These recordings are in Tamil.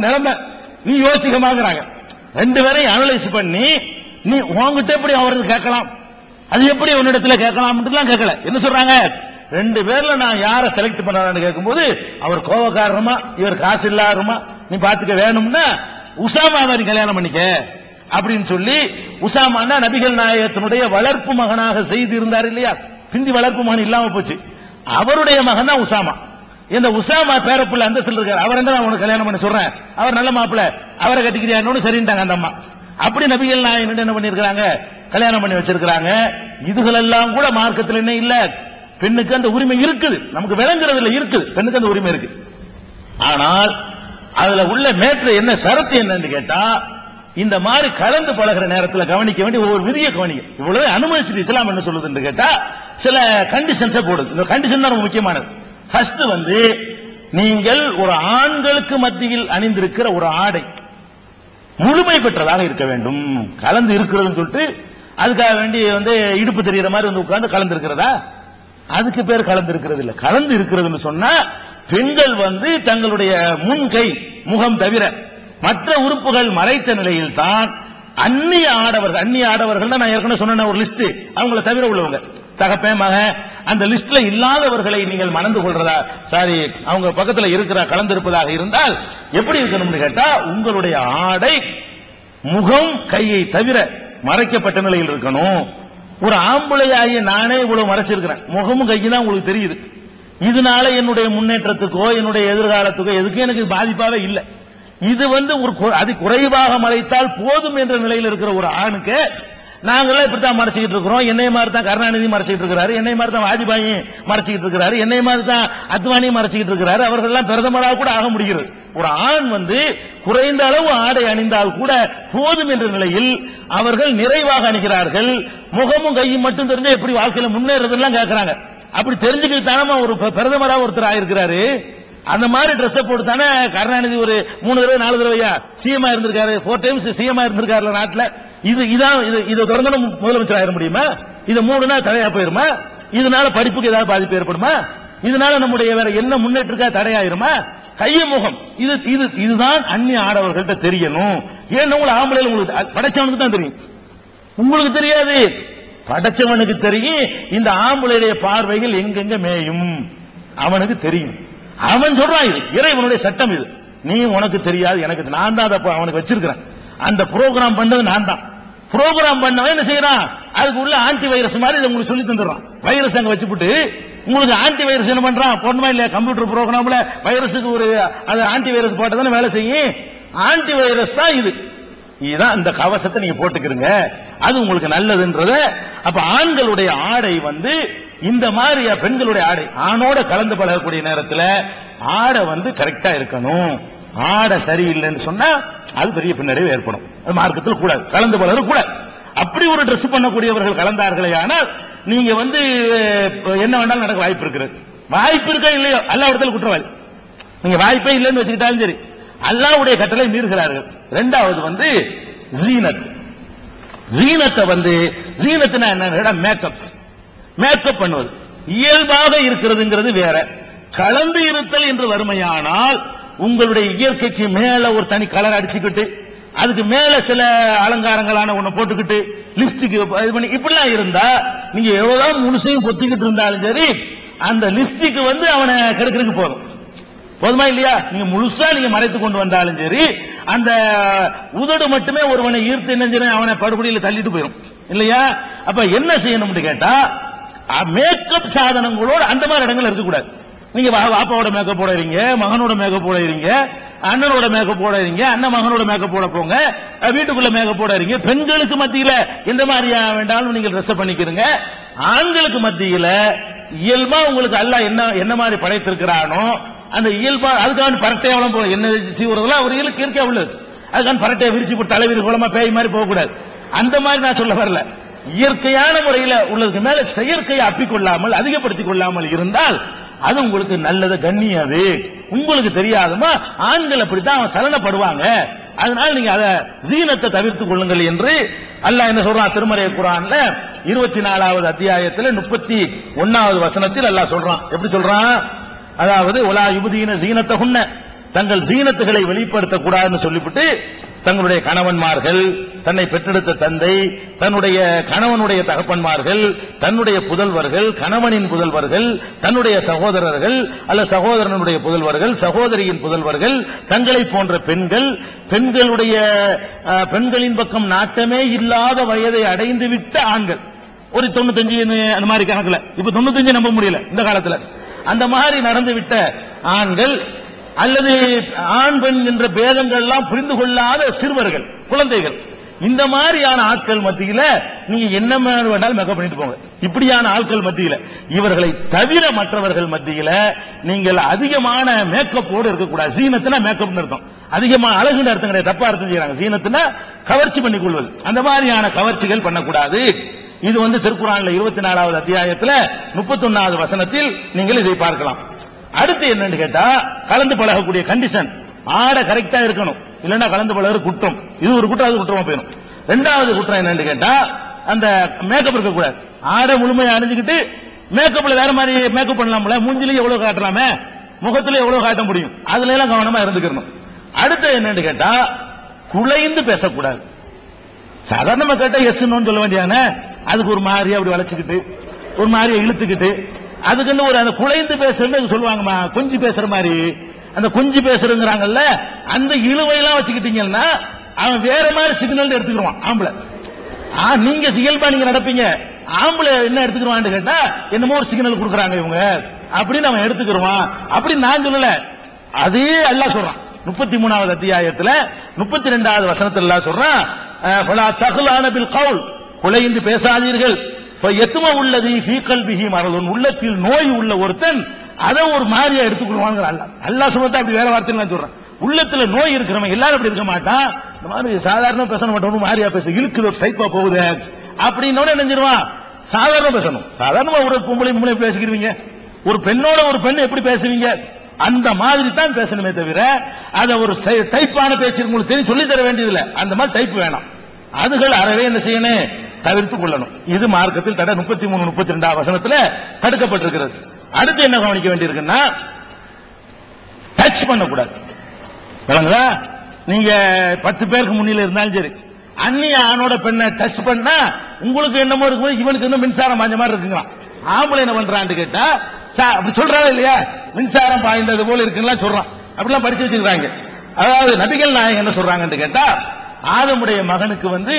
நிலைமை. நீ யோசிக்கமாங்கிறாங்க. ரெண்டு பேரையும் அனலைஸ் பண்ணி நீ உங்ககிட்ட எப்படி அவருக்கு கேட்கலாம், அது எப்படி உன்னிடத்துல கேட்கலாம் கேட்கல. என்ன சொல்றாங்க, ரெண்டு பேர்ல நான் யாரை செலக்ட் பண்றான்னு கேட்கும்போது அவர் கோபக்காரமா இவர் காசு இல்லாருமா நீ பாத்துக்க வேணும்னா உசாமா மாதிரி கல்யாணம் பண்ணிக்க அப்படின்னு சொல்லி, உசாமான்னா நபிகள் நாயகத்தினுடைய வளர்ப்பு மகனாக செய்து இருந்தார் இல்லையா, பிந்தி வளர்ப்பு மகன் இல்லாம போச்சு, அவருடைய மகன் தான் உசாமா. இந்த உசாமா பேரப்புள்ள அந்த இருக்காரு, அவர் நான் உனக்கு கல்யாணம் பண்ணி சொல்றேன், அவர் நல்ல மாப்பிள்ள, அவரை கட்டிக்கிறியான்னு சரின்ட்டாங்க அந்த அம்மா. அப்படி நபிகள் நாயகன் என்ன பண்ணிருக்காங்க, கல்யாணம் பண்ணி வச்சிருக்காங்க. இதுகளெல்லாம் கூட மார்க்கத்தில் என்ன இல்ல, பெண்ணுக்கு அந்த உரிமை இருக்குது, நமக்கு விளங்குறது இல்ல, இருக்குது, பெண்ணுக்கு அந்த உரிமை இருக்கு. ஆனால் அதுல உள்ள மேற்று என்ன ஷரத்து என்னன்னு கேட்டா, இந்த மாதிரி கலந்து பழகிற நேரத்தில் கவனிக்க வேண்டிய ஒவ்வொரு விதியை கவனிக்க. இவ்வளவு அனுமதிச்சு இஸ்லாம் என்ன சொல்லுதுன்னு கேட்டா சில கண்டிஷன்ஸை போடுது. இந்த கண்டிஷன் தான் ரொம்ப முக்கியமானது. ஃபர்ஸ்ட் நீங்கள் ஒரு ஆண்களுக்கு மத்தியில் அணிந்திருக்கிற ஒரு ஆடை முழுமை பெற்றதாக இருக்க வேண்டும். கலந்து இருக்கிறதுன்னு சொல்லிட்டு அதுக்காக வேண்டி இடுப்பு தெரிகிற மாதிரி உட்கார்ந்து கலந்து இருக்கிறதா, அதுக்கு பேர் கலந்து இருக்கிறது இல்ல. கலந்து இருக்கிறதுன்னு சொன்னா பெண்கள் தங்களுடைய முன் கை முகம் தவிர மற்ற உறுப்புகள் மறைத்த நிலையில் தான் அந்நிய ஆடவர்கள் நான் ஏற்கனவே சொன்ன ஒரு லிஸ்ட், அவங்கள தவிர உள்ளவங்க தகப்பன் மகன் அந்த லிஸ்ட்ல இல்லாதவர்களை நீங்கள் மணந்து கொள்றதா, சாரி அவங்க பக்கத்தில் இருக்கிற கலந்திருப்பதாக இருந்தால் எப்படி இருக்கணும்னு கேட்டா, உங்களுடைய ஆடை முகம் கையை தவிர மறைக்கப்பட்ட நிலையில் இருக்கணும். ஒரு ஆம்பளையாகிய நானே இவ்வளவு மறைச்சிருக்கிறேன், முகமும் கையும் தான் உங்களுக்கு தெரியுது, இதனால என்னுடைய முன்னேற்றத்துக்கோ என்னுடைய எதிர்காலத்துக்கோ எதுக்கும் எனக்கு பாதிப்பாவே இல்லை. இது அது குறைவாக மறைத்தால் போதும் என்ற நிலையில் இருக்கிற ஒரு ஆணுக்கு நாங்களாம் இப்படித்தான் மறைச்சிக்கிட்டு இருக்கிறோம். என்னை மாதிரி தான் கருணாநிதி மறைச்சிட்டு இருக்கிறாரு, என்னை மாதிரி தான் வாஜ்பாயி மறைச்சிக்கிட்டு இருக்கிறாரு, என்னை மாதிரி தான் அத்வானி மறைச்சிக்கிட்டு இருக்கிறாரு, அவர்கள் எல்லாம் பிரதமராக கூட ஆக முடிகிறது. ஒரு ஆண் குறைந்த அளவு ஆடை அணிந்தால் கூட போதும் என்ற நிலையில் அவர்கள் நிறைவாக அணிகிறார்கள். முகமும் கையும் மட்டும் தெரிஞ்சா எப்படி வாழ்க்கையில முன்னேறதெல்லாம் கேட்கிறாங்க. அப்படி தெரிஞ்சுக்கிட்டானமா ஒரு பிரதமராக ஒருத்தர் ஆயிருக்கிறாரு. அந்த மாதிரி ட்ரெஸ் போட்டு தானே கருணாநிதி ஒரு 3 தடவை 4 தடவையா சிஎம் இருந்திருக்காரு, 4 டைம்ஸ் சிஎம் இருந்திருக்காரு நாட்டில். இதை தொடர்ந்து முதலமைச்சர் ஆயிட முடியுமா? இதை 3 நாள் தடையா போயிருமா? இதனால படிப்புக்கு ஏதாவது பாதிப்பு ஏற்படுமா? இதனால நம்முடைய வேற என்ன முன்னேற்றக்கா தடையாயிருமா? கைய முகம் இதுதான் அந்நிய ஆடவர்கள்ட்ட தெரியணும். ஏன்னா உங்களை ஆம்பளையில் உங்களுக்கு படைச்சவனுக்கு தான் தெரியும், உங்களுக்கு தெரியாது. படைச்சவனுக்கு தெரியும் இந்த ஆம்பளையுடைய பார்வைகள் எங்கெங்க மேயும் அவனுக்கு தெரியும். அவன் சொல்றான், இது இறைவனுடைய சட்டம், இது நீ உனக்கு தெரியாது எனக்கு, நான் தான் அவனுக்கு வச்சிருக்கிறேன். அந்த புரோகிராம் பண்ணது நான் தான். புரோகிராம் பண்ணவன் என்ன செய்யறான், அதுக்கு உள்ள ஆன்டி வைரஸ் மாதிரி இதை உங்களுக்கு சொல்லி தந்துடுறான். வைரஸ் அங்க வச்சுட்டு உங்களுக்கு ஆன்டி வைரஸ் என்ன பண்றான், போடணுமா இல்லையா? கம்ப்யூட்டர் புரோகிராம்ல வைரஸுக்கு ஒரு ஆன்டி வைரஸ் போட்டதானே வேலை செய்யும். ஆன்டி வைரஸ் தான் இது. இதுதான் இந்த கவசத்தை நீங்க போட்டுக்கிறீங்க, அது உங்களுக்கு நல்லதுன்றத. அப்ப ஆண்களுடைய ஆடை இந்த மாதிரி பெண்களுடைய ஆடை ஆணோட கலந்து பழகக்கூடிய நேரத்தில் ஆடை கரெக்டா இருக்கணும். ஆடை சரியில்லைன்னு சொன்னா அது பெரிய பின்னடைவு ஏற்படும். அது மார்க்கத்தில் கூடாது, கலந்து பழக கூடாது. அப்படி ஒரு ட்ரெஸ் பண்ணக்கூடியவர்கள் கலந்தார்களே ஆனால் நீங்க என்ன வேணாலும் நடக்க வாய்ப்பு இருக்கிறது. வாய்ப்பு இருக்கா இல்லையோ அல்லா இடத்துல குற்றவாளி. நீங்க வாய்ப்பே இல்லைன்னு வச்சுக்கிட்டாலும் சரி, அல்லாஹ்வுடைய கட்டளை மீறுகிறார்கள். இரண்டாவது ஜீனத். ஜீனத்னா என்ன, மேக்கப் பண்ணுவது இயல்பாக இருக்கிறதுங்கிறது வேற. கலந்து இருத்தல் என்று வறுமையானால் உங்களுடைய இயற்கைக்கு மேல ஒரு தனி கலர் அடிச்சுக்கிட்டு அதுக்கு மேல சில அலங்காரங்களான ஒண்ணு போட்டுக்கிட்டு லிப்ஸ்டிக் இப்படிலாம் இருந்தா நீங்க எவ்வளவு முழுசையும் பொத்திக்கிட்டு இருந்தாலும் சரி அந்த லிப்ஸ்டிக் அவனை கெடுக்கிறதுக்கு போதுமா இல்லையா? நீங்க முழுசா நீங்க மறைத்து கொண்டு வந்தாலும் சரி அந்த உதடு மட்டுமே ஒருவனை ஈர்த்து என்ன அவனை படுகொடியில் தள்ளிட்டு போயிடும் இல்லையா? அப்ப என்ன செய்யணும்னு கேட்டா மேக்கப் சாதனங்களோட அந்த மாதிரி இடங்கள் இருக்கக்கூடாது. நீங்க பாப்பாவோட மேக்கப் போடுறீங்க, மகனோட மேக்கப் போடுறீங்க, அண்ணனோட மேக்கப் போடுறீங்க, அண்ணன் மகனோட மேக்கப் போட போங்க, வீட்டுக்குள்ள மேக்கப் போடுறீங்க. பெண்களுக்கு மத்தியில எந்த மாதிரியா வேண்டாலும் நீங்க ட்ரெஸ் பண்ணிக்கிறீங்க. ஆண்களுக்கு மத்தியில இயல்பா உங்களுக்கு அல்லாஹ் என்ன மாதிரி படைத்திருக்கிறானோ அந்த இயல்பா அதுக்கான பரட்டையாவளம் போல என்ன செய்வதெல்லாம் ஒரு இயற்கையா உள்ளது. அதுக்கான பரட்டையை விரிச்சு போட்டு தலைவிரி குளமா பேய் மாதிரி போகக்கூடாது. அந்த மாதிரி நான் சொல்ல வரல. இயற்கையான முறையில் உள்ளதுக்கு மேல செயற்கையை அப்பிக்கொள்ளாமல் அதிகப்படுத்திக் கொள்ளாமல் இருந்தால் அது உங்களுக்கு நல்லது, கண்ணியாது. உங்களுக்கு தெரியாதுமா ஆண்கள் அப்படித்தான் சலனப்படுவாங்க. அதனால நீங்க அதை ஜீனத்தை தவிர்த்துக் கொள்ளுங்கள் என்று அல்லாஹ் என்ன சொல்றான் திருமறை குர்ஆன்ல 24வது அத்தியாயத்தில் 31வது வசனத்தில் அல்லாஹ் சொல்றான். எப்படி சொல்றான்? அதாவது ஒலா யுபதீன ஜீனத்தஹுன்ன, தங்கள் ஜீனத்துகளை வெளிப்படுத்தக்கூடாதுன்னு சொல்லிவிட்டு தங்களுடைய கணவன்மார்கள், தன்னை பெற்றெடுத்த தந்தை, தன்னுடைய கணவனுடைய தகப்பன்மார்கள், தன்னுடைய புதல்வர்கள், கணவனின் புதல்வர்கள், தன்னுடைய சகோதரர்கள் அல்ல சகோதரனுடைய புதல்வர்கள், சகோதரியின் புதல்வர்கள், தங்களை போன்ற பெண்கள், பெண்களின் பக்கம் நாட்டமே இல்லாத வயதை அடைந்து விட்ட ஆண்கள், ஒரு 95 அந்த மாதிரி கணக்குல, இப்ப 95 நம்ப முடியல இந்த காலத்துல, அந்த மாதிரி நடந்து விட்ட ஆண்கள் அல்லது ஆண் பெண் என்ற பேதங்கள் எல்லாம் புரிந்து கொள்ளாத சிறுவர்கள், குழந்தைகள், இந்த மாதிரியான ஆட்கள் மத்தியில நீங்க என்ன வேண்டாலும் மேக்கப் பண்ணிட்டு போங்க. இப்படியான ஆட்கள் மத்தியில, இவர்களை தவிர மற்றவர்கள் மத்தியில நீங்கள் அதிகமான மேக்கப்போடு இருக்கக்கூடாது. சீனத்துனா மேக்கப் அர்த்தம், அதிகமான அழகுன்னு அர்த்தம் கிடையாது, தப்பா அர்த்தம் செய்யறாங்க. சீனத்துனா கவர்ச்சி பண்ணி கொள்வது, அந்த மாதிரியான கவர்ச்சிகள் பண்ணக்கூடாது. இது திருக்குறான்ல 24வது அத்தியாயத்துல 31வது வசனத்தில் நீங்கள் இதை பார்க்கலாம். அடுத்து என்னன்னு கேட்டா, கலந்து பழகக்கூடிய கண்டிஷன், ஆட கரெக்டா இருக்கணும், இல்லன்னா கலந்து பழகுற குற்றம். இது ஒரு குற்றம், அது குற்றமா போயிடும். ரெண்டாவது குற்றம் என்னன்னு கேட்டா, அந்த மேக்கப் இருக்க கூடாது. ஆட முழுமையா அணிஞ்சுக்கிட்டு மேக்கப்ல வேற மாதிரி மேக்கப் பண்ணலாம்ல, மூஞ்சிலேயே எவ்வளவு காட்டலாமே, முகத்திலே எவ்வளவு காட்ட முடியும், அதுல எல்லாம் கவனமா இருந்துக்கணும். அடுத்து என்னன்னு கேட்டா, குலைந்து பேசக்கூடாது. சாதாரணமா கேட்டா எஸ் நோன்னு சொல்ல வேண்டியானே, அதுக்கு ஒரு மாதிரியா அப்படி வளைச்சுக்கிட்டு ஒரு மாதிரியா இழுத்துக்கிட்டு, அதுக்குன்னு ஒரு அந்த குலைந்து பேசுறது சொல்லுவாங்கம்மா, கொஞ்சி பேசுற மாதிரி, அந்த கொஞ்சி பேசுறங்கிறாங்கல்ல, அந்த இழுவையெல்லாம் வச்சுக்கிட்டீங்கன்னா அவன் வேற மாதிரி சிக்னல் எடுத்துக்கிடுவான் ஆம்பளை. நீங்க இயல்பா நீங்க நடப்பீங்க, ஆம்பளை என்ன எடுத்துக்கிடுவான்னு கேட்டா, என்னமோ ஒரு சிக்னல் கொடுக்குறாங்க இவங்க அப்படின்னு அவன் எடுத்துக்கிடுவான். அப்படி நான் சொல்லல, அதே அல்லாஹ் சொல்றான் 33வது அத்தியாயத்துல 32வது வசனத்துல அல்லாஹ் சொல்றான், ஃபலா தக்லான பில் கவுல், குலைந்து பேசாதீர்கள், எத்தும உள்ளது ஃபீக்கல் பிஹி மரதுன், உள்ளத்தில் நோய் உள்ள ஒருத்தன் அதை ஒரு மாதிரியா எடுத்துக்கொள்வாங்க. அல்லாஹ் சுமத்தா அப்படி வேற வார்த்தை சொல்றான். உள்ளத்துல நோய் இருக்கிறவன் எல்லாரும் அப்படி இருக்க மாட்டான், இந்த மாதிரி சாதாரண பேச மாட்டோம், மாதிரியா பேச இழுக்குது, ஒரு டைப்பா போகுது அப்படின்னு நினைஞ்சிருவான். சாதாரண பேசணும், சாதாரணமா ஒரு பொம்பளை பேசிக்கிறீங்க, ஒரு பெண்ணோட ஒரு பெண் எப்படி பேசுவீங்க, அந்த மாதிரி தான் பேசணுமே தவிர அதை ஒரு டைப்பான பேச்சு உங்களுக்கு தெரியும் சொல்லி தர வேண்டியதில்லை. அந்த மாதிரி டைப் வேணாம், அதுகள் அறவே என்ன செய்யணும், தவிர்த்துக் கொள்ளணும். இது மார்க்கத்தில் தடை 33 32 வசனத்துல தடுக்கப்பட்டிருக்கிறது. அடுத்து என்ன கவனிக்க வேண்டியிருக்குன்னா, டச் பண்ணக்கூடாது. நீங்க 10 பேருக்கு முன்னில இருந்தாலும் சரி, அந்நிய ஆணோட பெண்ணை டச் பண்ணா உங்களுக்கு என்னமோ இருக்கும், இவனுக்கு இன்னும் மின்சாரம் பாய்ஞ்ச மாதிரி இருக்குங்களா. ஆம்பளை என்ன பண்றான்னு கேட்டா, அப்படி சொல்றாங்க இல்லையா, மின்சாரம் பாய்ந்தது போல இருக்குன்னு சொல்றான், அப்படிலாம் படிச்சு வச்சிருக்காங்க. அதாவது நபிகள் நாயகம் என்ன சொல்றாங்கன்னு கேட்டா, ஆதமுடைய மகனுக்கு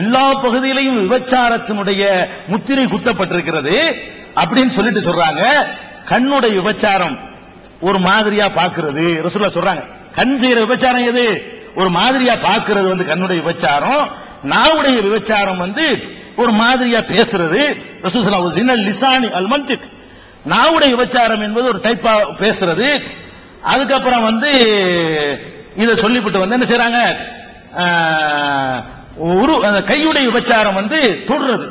எல்லா பகுதியிலையும் விபச்சாரத்தினுடைய முத்திரை குத்தப்பட்டிருக்கிறது அப்படின்னு சொல்லிட்டு சொல்றாங்க. கண்ணுடைய விபச்சாரம் ஒரு மாதிரியா பாக்குறது ரசூலுல்லாஹ் சொல்றாங்க. கண் செய்யற விபச்சாரம் எது, ஒரு மாதிரியா பாக்குறது கண்ணுடைய விபச்சாரம். நாவுடைய விபச்சாரம் ஒரு மாதிரியா பேசுறது. ரசூலுல்லாஹ் ஸினல் லிசானி அல் மன்திக், நாவுடைய விபச்சாரம் என்பது ஒரு டைப்பா பேசுறது. அதுக்கப்புறம் இதை சொல்லிவிட்டு என்ன செய்றாங்க, கையுடைய விபச்சாரம் தொடுறது,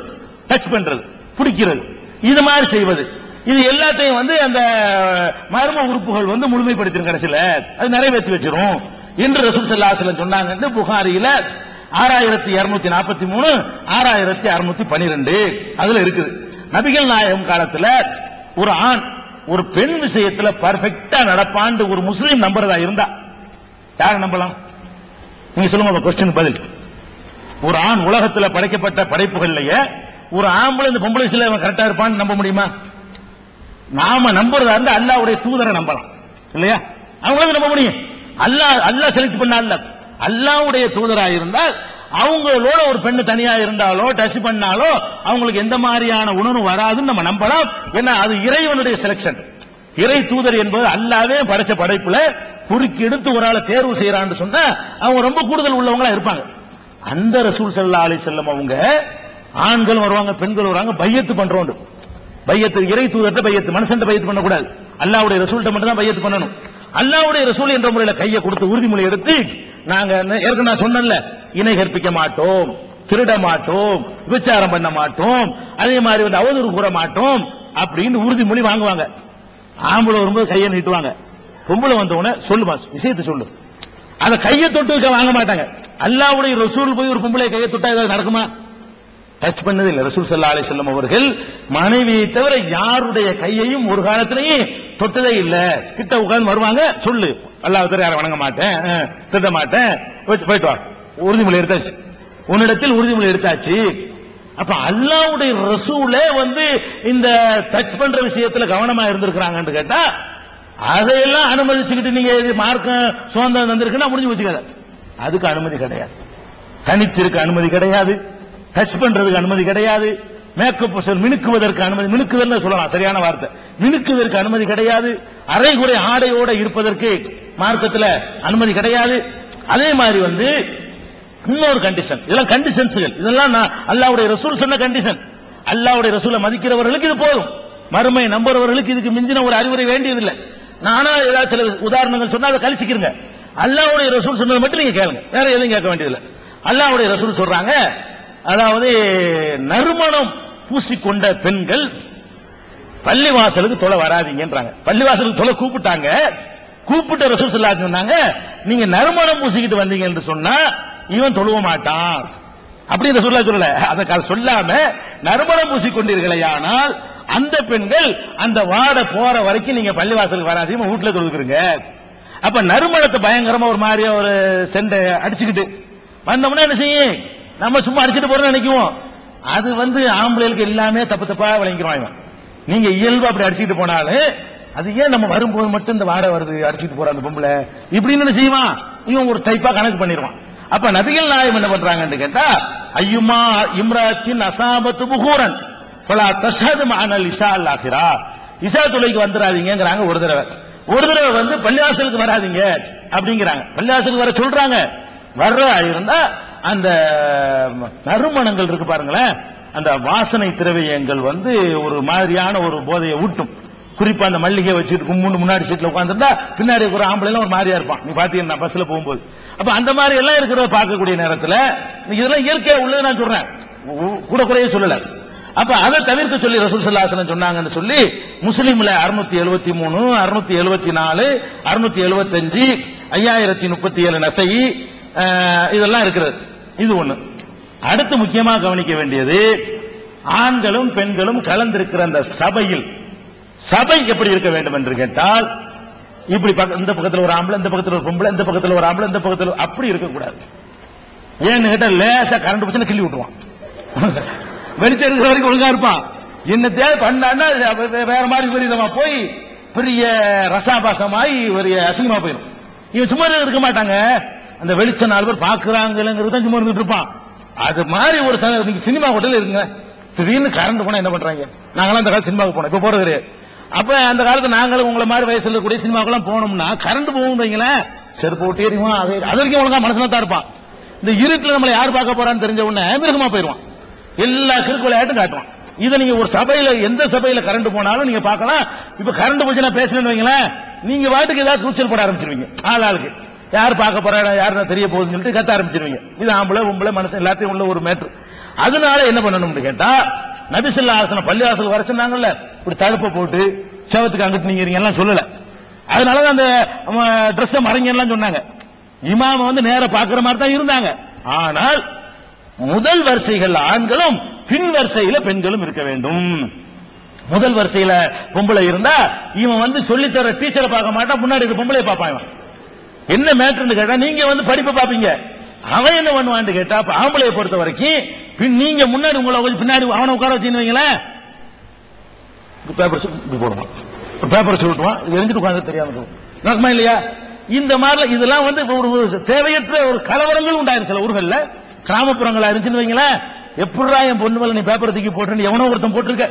டச் பண்றது, பிடிக்கிறது, இது மாதிரி செய்வது. இது எல்லாத்தையும் அந்த மர்ம உறுப்புகள் முழுமைப்படுத்திடும், கடைசியில் அது நிறைவேற்றி வச்சிரும் என்று ரசூல் ஸல்லல்லாஹு அலைஹி வஸல்லம் சொன்னாங்க. புகாரியில 6243 6612 அதுல இருக்குது. நபிகள் நாயகம் காலத்துல ஒரு ஆண் ஒரு பெண் விஷயத்துல பர்ஃபெக்டா நடப்பான்னு ஒரு முஸ்லீம் நம்புறதா இருந்தா யார் நம்பலாம்? நீங்க சொல்லுங்க, கொஸ்டின் பதில். ஒரு ஆண் உலகத்தில் படைக்கப்பட்ட படைப்புகள்லயே ஒரு ஆம்பளை இந்த பொம்பளை சில கரெக்டா இருப்பான்னு நம்ப முடியுமா? நாம நம்புறதா இருந்தா அல்லாஹ்வுடைய தூதரை நம்பலாம் இல்லையா? அவங்களுக்கு நம்ப முடியும். அல்லாஹ் செலக்ட் பண்ண அல்லாஹ்வுடைய தூதராக இருந்தால் அவங்களோட ஒரு பெண்ணு தனியா இருந்தாலோ டச் பண்ணாலோ அவங்களுக்கு எந்த மாதிரியான உணர்வு வராதுன்னு நம்ம நம்பலாம். ஏன்னா அது இறைவனுடைய செலக்ஷன். இறை தூதர் என்பது அல்லாஹ்வே படைச்ச படைப்புல குறுக்கி எடுத்து ஒரு ஆளை தேர்வு செய்யறான்னு சொன்னா அவங்க ரொம்ப கூடுதல் உள்ளவங்களா இருப்பாங்க. அந்த ரசூல் ஸல்லல்லாஹு அலைஹி வஸல்லம் அவங்க ஆண்கள் வருவாங்க, பெண்கள் வருவாங்க, பையத்து பண்றோம். பையத்து இறை தூதர்கிட்ட பையத்து, மனுஷன் பையத்து பண்ணக்கூடாது. அல்லாஹ்வுடைய ரசூல்கிட்ட மட்டும் தான் பையத்து பண்ணணும். அல்லாஹ்வுடைய ரசூல் என்ற முறையில கையை கொடுத்து உறுதிமொழி எடுத்து, நாங்க ஏற்கனவே நான் சொன்னேன்ல, இணை கற்பிக்க மாட்டோம், திருட மாட்டோம், விபச்சாரம் பண்ண மாட்டோம், அதே மாதிரி அவதூறு கூற மாட்டோம் அப்படின்னு உறுதிமொழி வாங்குவாங்க. ஆம்பளை வரும்போது கையை நீட்டுவாங்க, பொம்பளை வந்தவன சொல்லுமா விஷயத்தை சொல்லு, அதை கையை தொட்டு வைக்க வாங்க மாட்டாங்க. அல்லாஹ்வுடைய ரசூல் போய் ஒரு பொம்பளை கையை தொட்டா ஏதாவது நடக்குமா? டச் பண்ணது இல்லை. ரசூல் ஸல்லல்லாஹு அலைஹி வஸல்லம் அவர்கள் மனைவியை தவிர யாருடைய கையையும் ஒரு காலத்திலேயே தொட்டதே இல்ல, கிட்ட உட்கார்ந்து வருவாங்க, சொல்லு அல்லாஹ்வை யாரை வணங்க மாட்டேன், திட்ட மாட்டேன், போயிட்டு வா, உறுதிமொழி எடுத்தாச்சு, உன்னிடத்தில் உறுதிமொழி எடுத்தாச்சு. அப்ப அல்லாஹ்வுடைய ரசூலே வந்து இந்த டச் பண்ற விஷயத்துல கவனமா இருந்திருக்கிறாங்கன்னு கேட்டா, அதையெல்லாம் அனுமதிச்சுக்கிட்டு நீங்க மார்க்கம் சுதந்திரம் தந்திருக்குன்னா முடிஞ்சு வச்சுக்காத. அதுக்கு அனுமதி கிடையாது. தனித்திருக்க அனுமதி கிடையாது, டச் பண்றதுக்கு அனுமதி கிடையாது, மேக்கப் மினுக்குவதற்கு அனுமதி, மினுக்குதல் சொல்லலாம் சரியான வார்த்தை, மினுக்குவதற்கு அனுமதி கிடையாது, அரைகுறை ஆடையோட இருப்பதற்கு மார்க்கத்துல அனுமதி கிடையாது. அதே மாதிரி வந்து இன்னொரு கண்டிஷன், இதெல்லாம் கண்டிஷன்ஸ்கள், இதெல்லாம் அல்லாஹ்வுடைய ரசூல் சொன்ன கண்டிஷன். அல்லாஹ்வுடைய ரசூலை மதிக்கிறவர்களுக்கு இது போதும், மறுமை நம்புறவர்களுக்கு இதுக்கு மிஞ்சின ஒரு அறிவுரை வேண்டியதில்லை. நானா ஏதாவது சில உதாரணங்கள் சொன்னா அதை கழிச்சுக்கிறங்க. அல்லாஹ்வுடைய ரசூல் சொன்னது மட்டும் நீங்க கேளுங்க, வேற எதுவும் கேட்க வேண்டியதில்லை. அல்லாஹ்வுடைய ரசூல் சொல்றாங்க, அதாவது நறுமணம் பூசிக்கொண்ட பெண்கள் பள்ளிவாசலுக்கு தொலை வராதீங்கன்றாங்க. பள்ளிவாசலுக்கு தொலை கூப்பிட்டாங்க, கூப்பிட்ட ரசூல் ஸல்லல்லாஹு அலைஹி வஸல்லம் சொன்னாங்க, நீங்க நறுமணம் பூசிக்கிட்டு வந்தீங்க என்று சொன்னா இவன் தொழுவ மாட்டான் அப்படி ரசூலுல்லாஹ் சொல்லல. அதை சொல்லாம நறுமணம் பூசிக்கொண்டீர்களேயானால் அந்த பெண்கள் அந்த வாட போற வரைக்கும் நீங்க பள்ளிவாசலுக்கு வராதீங்க, வீட்டுல தொழுகிறீங்க. அப்ப நறுமணத்தை பயங்கரமா ஒரு மாதிரியா ஒரு செண்டை அடிச்சுக்கிட்டு வந்தோம்னா என்ன செய்யும், நம்ம சும்மா அடிச்சுட்டு போறோம்னு நினைக்குவோம். அது வந்து ஆம்பளைகளுக்கு எல்லாமே தப்பு தப்பா விளங்கிக்கிறோம். நீங்க இயல்பு அப்படி அடிச்சுட்டு போனாலும் அது ஏன் நம்ம வரும்போது மட்டும் இந்த வாடை வருது, அடிச்சுட்டு போற அந்த பொம்பளை இப்படின்னு என்ன செய்வான், இவன் ஒரு டைப்பா கணக்கு பண்ணிடுவான். அப்ப நபிகள் நாயகம் என்ன பண்றாங்கன்னு கேட்டா, ஐயுமா இம்ராத்தின் அசாபத்து புகூரன் பலா தஷஹது மஅனல் இஷா அல் ஆகிரா, இஷா தொலைக்கு வந்துடாதீங்கிறாங்க. ஒரு தடவை வந்து பள்ளிவாசலுக்கு வராதீங்க அப்படிங்கிறாங்க. பள்ளிவாசலுக்கு வர சொல்றாங்க. வர்ற இருந்தா அந்த நறுமணங்கள் இருக்கு பாருங்களேன், அந்த வாசனை திரவியங்கள் வந்து ஒரு மாதிரியான ஒரு போதையை ஊட்டும். குறிப்பா அந்த மல்லிகை வச்சுட்டு கும்முன்னு முன்னாடி சீட்ல உட்கார்ந்துருந்தா பின்னாடி ஒரு ஆம்பளை ஒரு மாதிரியா இருப்பான், நீ பாத்தீங்கன்னா பஸ்ல போகும்போது. அப்ப அந்த மாதிரி எல்லாம் இருக்கிறத பார்க்கக்கூடிய நேரத்துல இதெல்லாம் இயற்கையா உள்ளது நான் சொல்றேன், கூட குறைய சொல்லல. அப்ப அதை தவிர்க்க சொல்லி ரசூல் ஸல்லல்லாஹு அலைஹி வஸல்லம் சொன்னாங்கன்னு சொல்லி முஸ்லிம்ல 673, 674, 675, 5037 நசை இதெல்லாம் இருக்கிறது. இது ஒண்ணு. அடுத்து முக்கியமா கவனிக்க வேண்டியது, ஆண்களும் பெண்களும் கலந்திருக்கிற அந்த சபையில் சபை எப்படி இருக்க வேண்டும் என்று கேட்டால், இப்படி இந்த பக்கத்தில் ஒரு ஆம்பளை, இந்த பக்கத்தில் ஒரு பொம்பளை, இந்த பக்கத்தில் ஒரு ஆம்பளை, இந்த பக்கத்தில் அப்படி இருக்கக்கூடாது. ஏன்னு கேட்டா லேசா கரண்ட் போச்சுன்னா கிள்ளி விட்டுருவான், வெளிச்சம் இருக்கிற வரைக்கும் ஒழுங்கா இருப்பான். என்ன தேவை பண்ணான்னா வேற மாதிரி விபரீதமா போய் பெரிய ரசாபாசமாய் பெரிய அசிங்கமா போயிடும். இவன் சும்மா இருக்க மாட்டாங்க, அந்த வெளிச்சம் 4 பேர் பாக்குறாங்கிறது தான் சும்மா இருந்துட்டு இருப்பான். அது மாதிரி ஒரு நீங்க சினிமா ஹோட்டல் இருக்குங்க, திடீர்னு கரண்ட் போனா என்ன பண்றாங்க, நாங்களாம் அந்த காலத்து சினிமாவுக்கு போனோம், இப்ப போறது கிடையாது. அப்ப அந்த காலத்துல நாங்களும் உங்களை மாதிரி வயசுல கூடிய சினிமாக்கெல்லாம் போனோம்னா கரண்ட் போகும் வைங்களேன், செருப்பு ஓட்டி எறிவான், அது வரைக்கும் ஒழுங்கா மனசுல தான் இருப்பான். இந்த இருட்டுல நம்மளை யார் பார்க்க போறான்னு தெரிஞ்ச உடனே மிருகமா போயிருவான், எல்லா கிறுக்கு விளையாட்டும் காட்டுவான். இதை நீங்க ஒரு சபையில எந்த சபையில கரண்ட் போனாலும் நீங்க பார்க்கலாம். இப்ப கரண்ட் போச்சு நான் பேசணும்னு வைங்களேன், நீங்க வாட்டுக்கு ஏதாவது கூச்சல் போட ஆரம்பிச்சிருவீங்க. ஆளுக்கு யார் பார்க்க போறா, யாரு தெரிய போகுதுன்னு சொல்லிட்டு கத்த ஆரம்பிச்சிருவீங்க. இது ஆம்பளை உம்பளை மனசு எல்லாத்தையும் உள்ள ஒரு மேட்ரு. அதனால என்ன பண்ணணும்னு கேட்டா, நபி ஸல்லல்லாஹு அலைஹி வஸல்லம் பள்ளிவாசல் வர சொன்னாங்கல்ல, இப்படி தடுப்பை போட்டு செவத்துக்கு அங்கிட்டு நீங்க எல்லாம் சொல்லல. அதனாலதான் அந்த டிரெஸ் மறைங்க எல்லாம் சொன்னாங்க. இமாம வந்து நேர பாக்குற மாதிரி தான் இருந்தாங்க. ஆனால் முதல் வரிசைகள் ஆண்களும் பின் வரிசையில பெண்களும் இருக்க வேண்டும். முதல் வரிசையில பொம்பளை இருந்தா இவன் வந்து சொல்லித்தர டீச்சரை பார்க்க மாட்டான், முன்னாடி இருக்க பொம்பளை பார்ப்பான். இவன் என்ன மேட்ருன்னு கேட்டா, நீங்க வந்து படிப்பை பார்ப்பீங்க, அவன் என்ன பண்ணுவான்னு கேட்டா, ஆம்பளையை பொறுத்த வரைக்கும் நீங்க முன்னாடி உங்களை கொஞ்சம் பின்னாடி அவனை உட்கார வச்சுன்னு வைங்களேன், பேப்பர் போடுவான், பேப்பர் சொல்லிட்டுவான், எரிஞ்சிட்டு உட்காந்து தெரியாம நடக்குமா இல்லையா? இந்த மாதிரி இதெல்லாம் வந்து ஒரு தேவையற்ற ஒரு கலவரங்கள் உண்டாயிருக்கு சில ஊர்கள்ல. கிராமப்புறங்களா இருந்துச்சுன்னு வைங்களேன், எப்படா என் பொண்ணு மேல நீ பேப்பர் தூக்கி போட்டு எவனோ ஒருத்தன் போட்டிருக்க,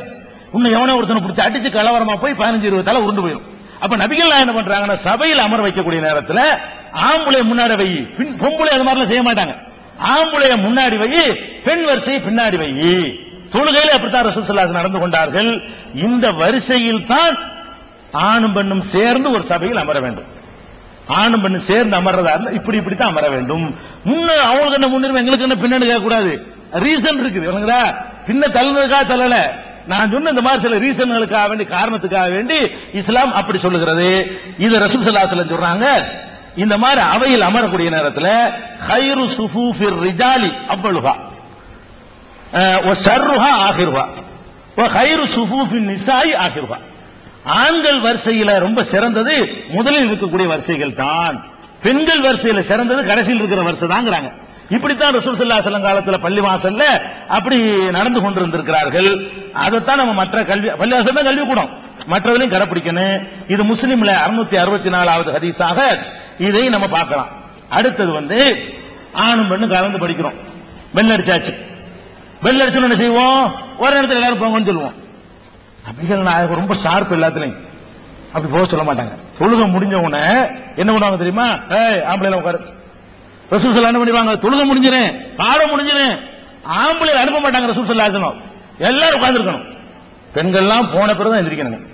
இன்னும் எவனோ ஒருத்தனை பிடிச்சி அடிச்சு கலவரமா போய் 15-20 தலை உருண்டு போயிடும். அப்ப நபிகள் என்ன பண்றாங்கன்னா, சபையில் அமர வைக்கக்கூடிய நேரத்தில் ஆம்பளை முன்னாடி வை, பொம்பளை அது மாதிரிலாம் செய்ய மாட்டாங்க. ஆம்பளைய முன்னாடி வை, பெண் வரிசையை பின்னாடி வை. தொழுகையில அப்படித்தான் ரசூல் ஸல்லல்லாஹு அலைஹி வஸல்லம் நடந்து கொண்டார்கள். இந்த வரிசையில் தான் ஆணும் பெண்ணும் சேர்ந்து ஒரு சபையில் அமர வேண்டும். ஆணும் பெண்ணும் சேர்ந்து அமர்றதா இருந்தா இப்படித்தான் அமர வேண்டும். முன்ன அவங்களுக்கு என்ன முன்னுரிமை, எங்களுக்கு என்ன பின்னாடி கேட்க கூடாது. ரீசன் இருக்குது, பின்ன தள்ளுறதுக்காக தள்ளல. நான் சொன்ன இந்த மாதிரி சில ரீசன்களுக்காக வேண்டி, காரணத்துக்காக வேண்டி இஸ்லாம் அப்படி சொல்லுகிறது. இது ரசூல் ஸல்லல்லாஹு அலைஹி வஸல்லம் சொல்றாங்க. இந்த மாதிரி அவையில் அமரக்கூடிய நேரத்தில் ஹைரு சுஃபூஃபிர் ரிஜாலி அவ்வளுஹா வ ஷர்ருஹா ஆகிருஹா வ ஹைரு சுஃபூஃபின் நிசாஇ ஆகிருஹா. ஆண்கள் வரிசையில ரொம்ப சிறந்தது முதலில் இருக்கக்கூடிய வரிசைகள் தான், பெண்கள் வரிசையில சிறந்தது கடைசியில் இருக்கிற வரிசை தாங்கிறாங்க. இப்படித்தான் ரசூல் ஸல்லல்லாஹு அலைஹி வஸல்லம் காலத்துல பள்ளிவாசல்ல அப்படி நடந்து கொண்டிருந்திருக்கிறார்கள். அதைத்தான் நம்ம மற்ற பள்ளிவாசல் தான் கல்வி கூடம், மற்றவர்களையும் கடைப்பிடிக்கணும். இது முஸ்லிம்ல 664வது ஹதீஸாக இதை நம்ம பார்க்கலாம். அடுத்தது ஆணும் பெண்ணும் கலந்து படிக்கிறோம். பெல் அடிச்சாச்சு, பெல் அடிச்சு என்ன செய்வோம், ஒரு இடத்துல எல்லாரும் போங்கன்னு சொல்லுவோம். நபிகள் நாயகம் ரொம்ப ஷார்ப், எல்லாத்துலயும் அப்படி போக சொல்ல மாட்டாங்க. தொழுகை முடிஞ்ச உடனே என்ன பண்ணுவாங்க தெரியுமா, ஆம்பளை உட்காரு. ரசூல் ஸல்லல்லாஹு என்ன பண்ணிடுவாங்க, தொழுகை முடிஞ்சிரும், பாடம் முடிஞ்சிரும், ஆம்பளை அனுப்ப மாட்டாங்க. ரசூல் ஸல்லல்லாஹு அலைஹி வஸல்லம் எல்லாரும் உட்கார்ந்து இருக்கணும். பெண்கள்லாம் போன பிறகுதான் எந்திரிக்கணும்.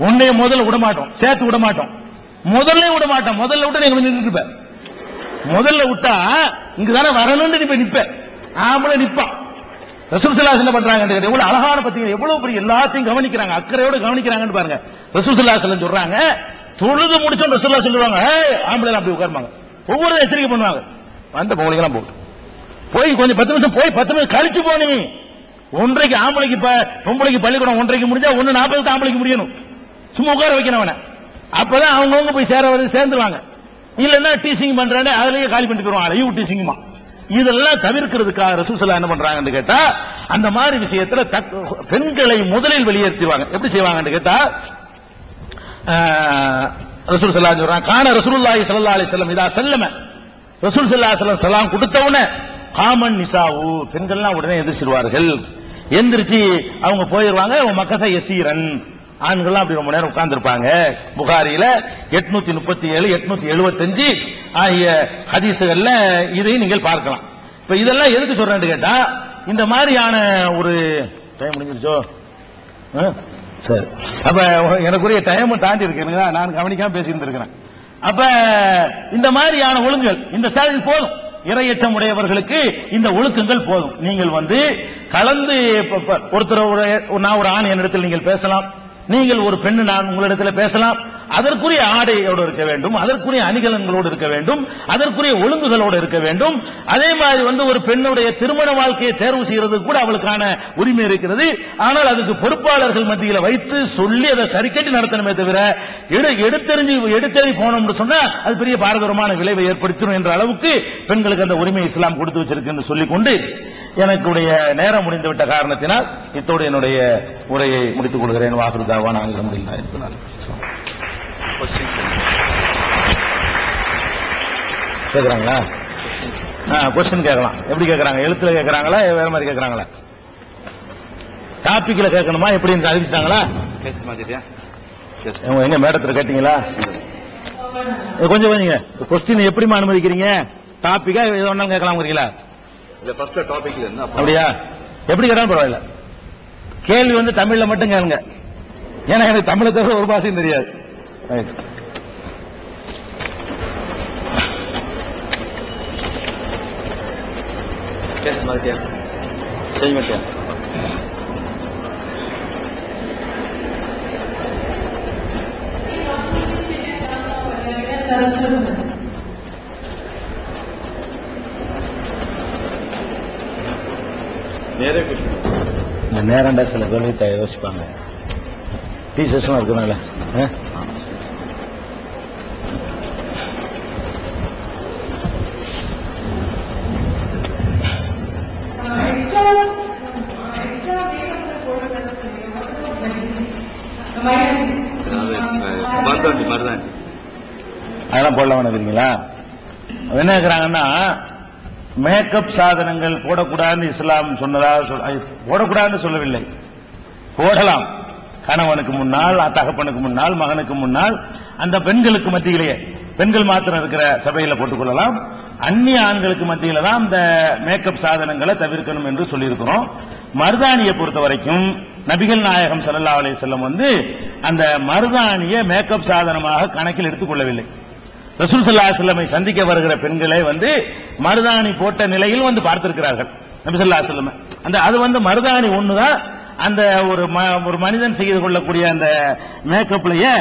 உன்னைய முதல்ல விட மாட்டோம், சேர்த்து விட மாட்டோம், முதல்ல விட மாட்டோம். முதல்ல விட்டு நீங்க நின்றுட்டு இருப்ப, முதல்ல விட்டா இங்கதானே வரணும்னு நீ போய் நிப்ப, ஆம்பளை நிப்பான். ரசூல் ஸல்லல்லாஹு அலைஹி வஸல்லம் பண்றாங்க, எவ்வளவு அழகான பத்தி, எவ்வளவு பெரிய எல்லாத்தையும் கவனிக்கிறாங்க, அக்கறையோட கவனிக்கிறாங்கன்னு பாருங்க. ரசூல் ஸல்லல்லாஹு அலைஹி வஸல்லம் சொல்றாங்க, தொழுது முடிச்சோம் ரசூலுல்லாஹ் சொல்லுவாங்க, ஆம்பளை அப்படி உட்காருவாங்க, ஒவ்வொரு எச்சரிக்கை பண்ணுவாங்க. வந்த பொங்கலுக்கெல்லாம் போய் கொஞ்சம் 10 நிமிஷம் போய் 10 நிமிஷம் கழிச்சு போனீங்க. 1:30 ஆம்பளைக்கு பொம்பளைக்கு பள்ளிக்கூடம் 1:30 முடிஞ்சா 1:40 ஆம்பளைக்கு முடியணும். சும்மா உட்கார வைக்கணும் அவனை, அப்பதான் அவங்கவுங்க போய் சேர்ந்துருவாங்க. இல்லன்னா டீசிங் பண்றானே அதுலயே காலி பண்ணிட்டு போயிருவாங்க, யூ டீசிங்குமா. இதெல்லாம் தவிர்க்கிறதுக்காக ரசூல் ஸல்லல்லாஹு என்ன பண்றாங்கன்னு கேட்டா, அந்த மாதிரி விஷயத்துல பெண்களை முதலில் வெளியேற்றிடுவாங்க. எப்படி செய்வாங்கன்னு கேட்டா, ரசூல் ஸல்லல்லாஹு அலைஹி வஸல்லம் கான ரசூலுல்லாஹி ஸல்லல்லாஹு அலைஹி வஸல்லம் இதா சல்லம, ரசூல் ஸல்லல்லாஹு அலைஹி வஸல்லம் சலாம் கொடுத்த உடனே காமன் நிசாவு, பெண்கள்லாம் உடனே எந்திரிச்சிருவார்கள். எந்திரிச்சு அவங்க போயிருவாங்க. மக்கத யசீரன், ஆண்கள்லாம் அப்படி ரொம்ப நேரம் உட்கார்ந்து இருப்பாங்க. புகாரியில 837 875 ஆகிய ஹதீசுகள்ல இதை நீங்கள் பார்க்கலாம். இப்ப இதெல்லாம் எதுக்கு சொல்றேன்னு கேட்டா, இந்த மாதிரியான ஒரு டைம் முடிஞ்சிருச்சோ, சரி, அப்ப எனக்குரிய டைம் தாண்டி இருக்கு, நான் கவனிக்காம பேசிட்டு இருக்கிறேன். அப்ப இந்த மாதிரியான ஒழுங்குகள் இந்த சாதில் போதும், இறையச்சம் உடையவர்களுக்கு இந்த ஒழுக்கங்கள் போதும். நீங்கள் கலந்து ஒருத்தர், நான் ஒரு ஆண் என்னிடத்தில் நீங்கள் பேசலாம், நீங்கள் ஒரு பெண் நான் உங்களிடத்தில் பேசலாம். அதற்குரிய ஆடையோடு இருக்க வேண்டும், அதற்குரிய அணிகலன்களோடு இருக்க வேண்டும், அதற்குரிய ஒழுங்குகளோடு இருக்க வேண்டும். அதே மாதிரி ஒரு பெண்ணுடைய திருமண வாழ்க்கையை தேர்வு செய்யறதுக்கு கூட அவளுக்கான உரிமை இருக்கிறது. ஆனால் அதுக்கு பொறுப்பாளர்கள் மத்தியில் வைத்து சொல்லி அதை சரி கட்டி நடத்தணுமே தவிர எடுத்தெறி போனோம்னு சொன்னா அது பெரிய பாரதூரமான விளைவை ஏற்படுத்தும் என்ற அளவுக்கு பெண்களுக்கு அந்த உரிமை இஸ்லாம் கொடுத்து வச்சிருக்கு சொல்லிக்கொண்டு, எனக்குடைய நேரம் முடிந்துவிட்ட காரணத்தினால் இத்தோடு என்னுடைய உரையை முடித்துக் கொள்கிறேன். வாகுதாவான் அல்ஹம்துலில்லாஹ் இருக்கிறார். கேக்குறாங்களா? கொஸ்டின் கேட்கலாம். எப்படி கேட்கறாங்க? எழுத்துல கேட்கறாங்களா, வேற மாதிரி கேட்கறாங்களா? டாபிக்ல கேட்கணுமா? எப்படின்னு அறிவிச்சாங்களா? எங்க மேடத்துல கேட்டீங்களா? கொஞ்சம் கொஞ்சம் கொஸ்டின் எப்படிமா அனுமதிக்கிறீங்க? டாபிக்கா எது வேணாலும் கேட்கலாம்ங்கிறீங்களா? அப்படியா? எப்படி கேட்டாலும் பரவாயில்ல. கேள்வி தமிழ்ல மட்டும் கேளுங்க, ஏன்னா எனக்கு தமிழை தவிர ஒரு பாஷையும் தெரியாது. செய்ய மாட்டேன். நேரண்டா சில பேர் யோசிப்பாங்க, டீச்சர்ஸ் இருக்கிறனால. அதெல்லாம் போடலாம் நினைக்கிறீங்களா? என்ன இருக்கிறாங்கன்னா, மேக்கப் சாதனங்கள் போடக்கூடாதுன்னு இஸ்லாம் சொன்னதா? போடக்கூடாதுன்னு சொல்லவில்லை, போடலாம். கணவனுக்கு முன்னால், தகப்பனுக்கு முன்னால், மகனுக்கு முன்னால், அந்த பெண்களுக்கு மத்தியிலேயே, பெண்கள் மாத்திரம் இருக்கிற சபையில போட்டுக்கொள்ளலாம். அந்நிய ஆண்களுக்கு மத்தியில தான் இந்த மேக்கப் சாதனங்களை தவிர்க்கணும் என்று சொல்லியிருக்கிறோம். மருதாணியை பொறுத்த வரைக்கும் நபிகள் நாயகம் ஸல்லல்லாஹு அலைஹி வஸல்லம் அந்த மருதாணியை மேக்கப் சாதனமாக கணக்கில் எடுத்துக் கொள்ளவில்லை. ரசூல் ஸல்லல்லாஹு அலைஹி வஸல்லம் சந்திக்க வருகிற பெண்களை மருதாணி போட்ட நிலையில் பார்த்திருக்கிறார்கள் நபி ஸல்லல்லாஹு அலைஹி வஸல்லம். அது மருதாணி ஒண்ணுதான் அந்த ஒரு மனிதன் செய்து கொள்ளக்கூடிய அந்த மேக்கப்லயே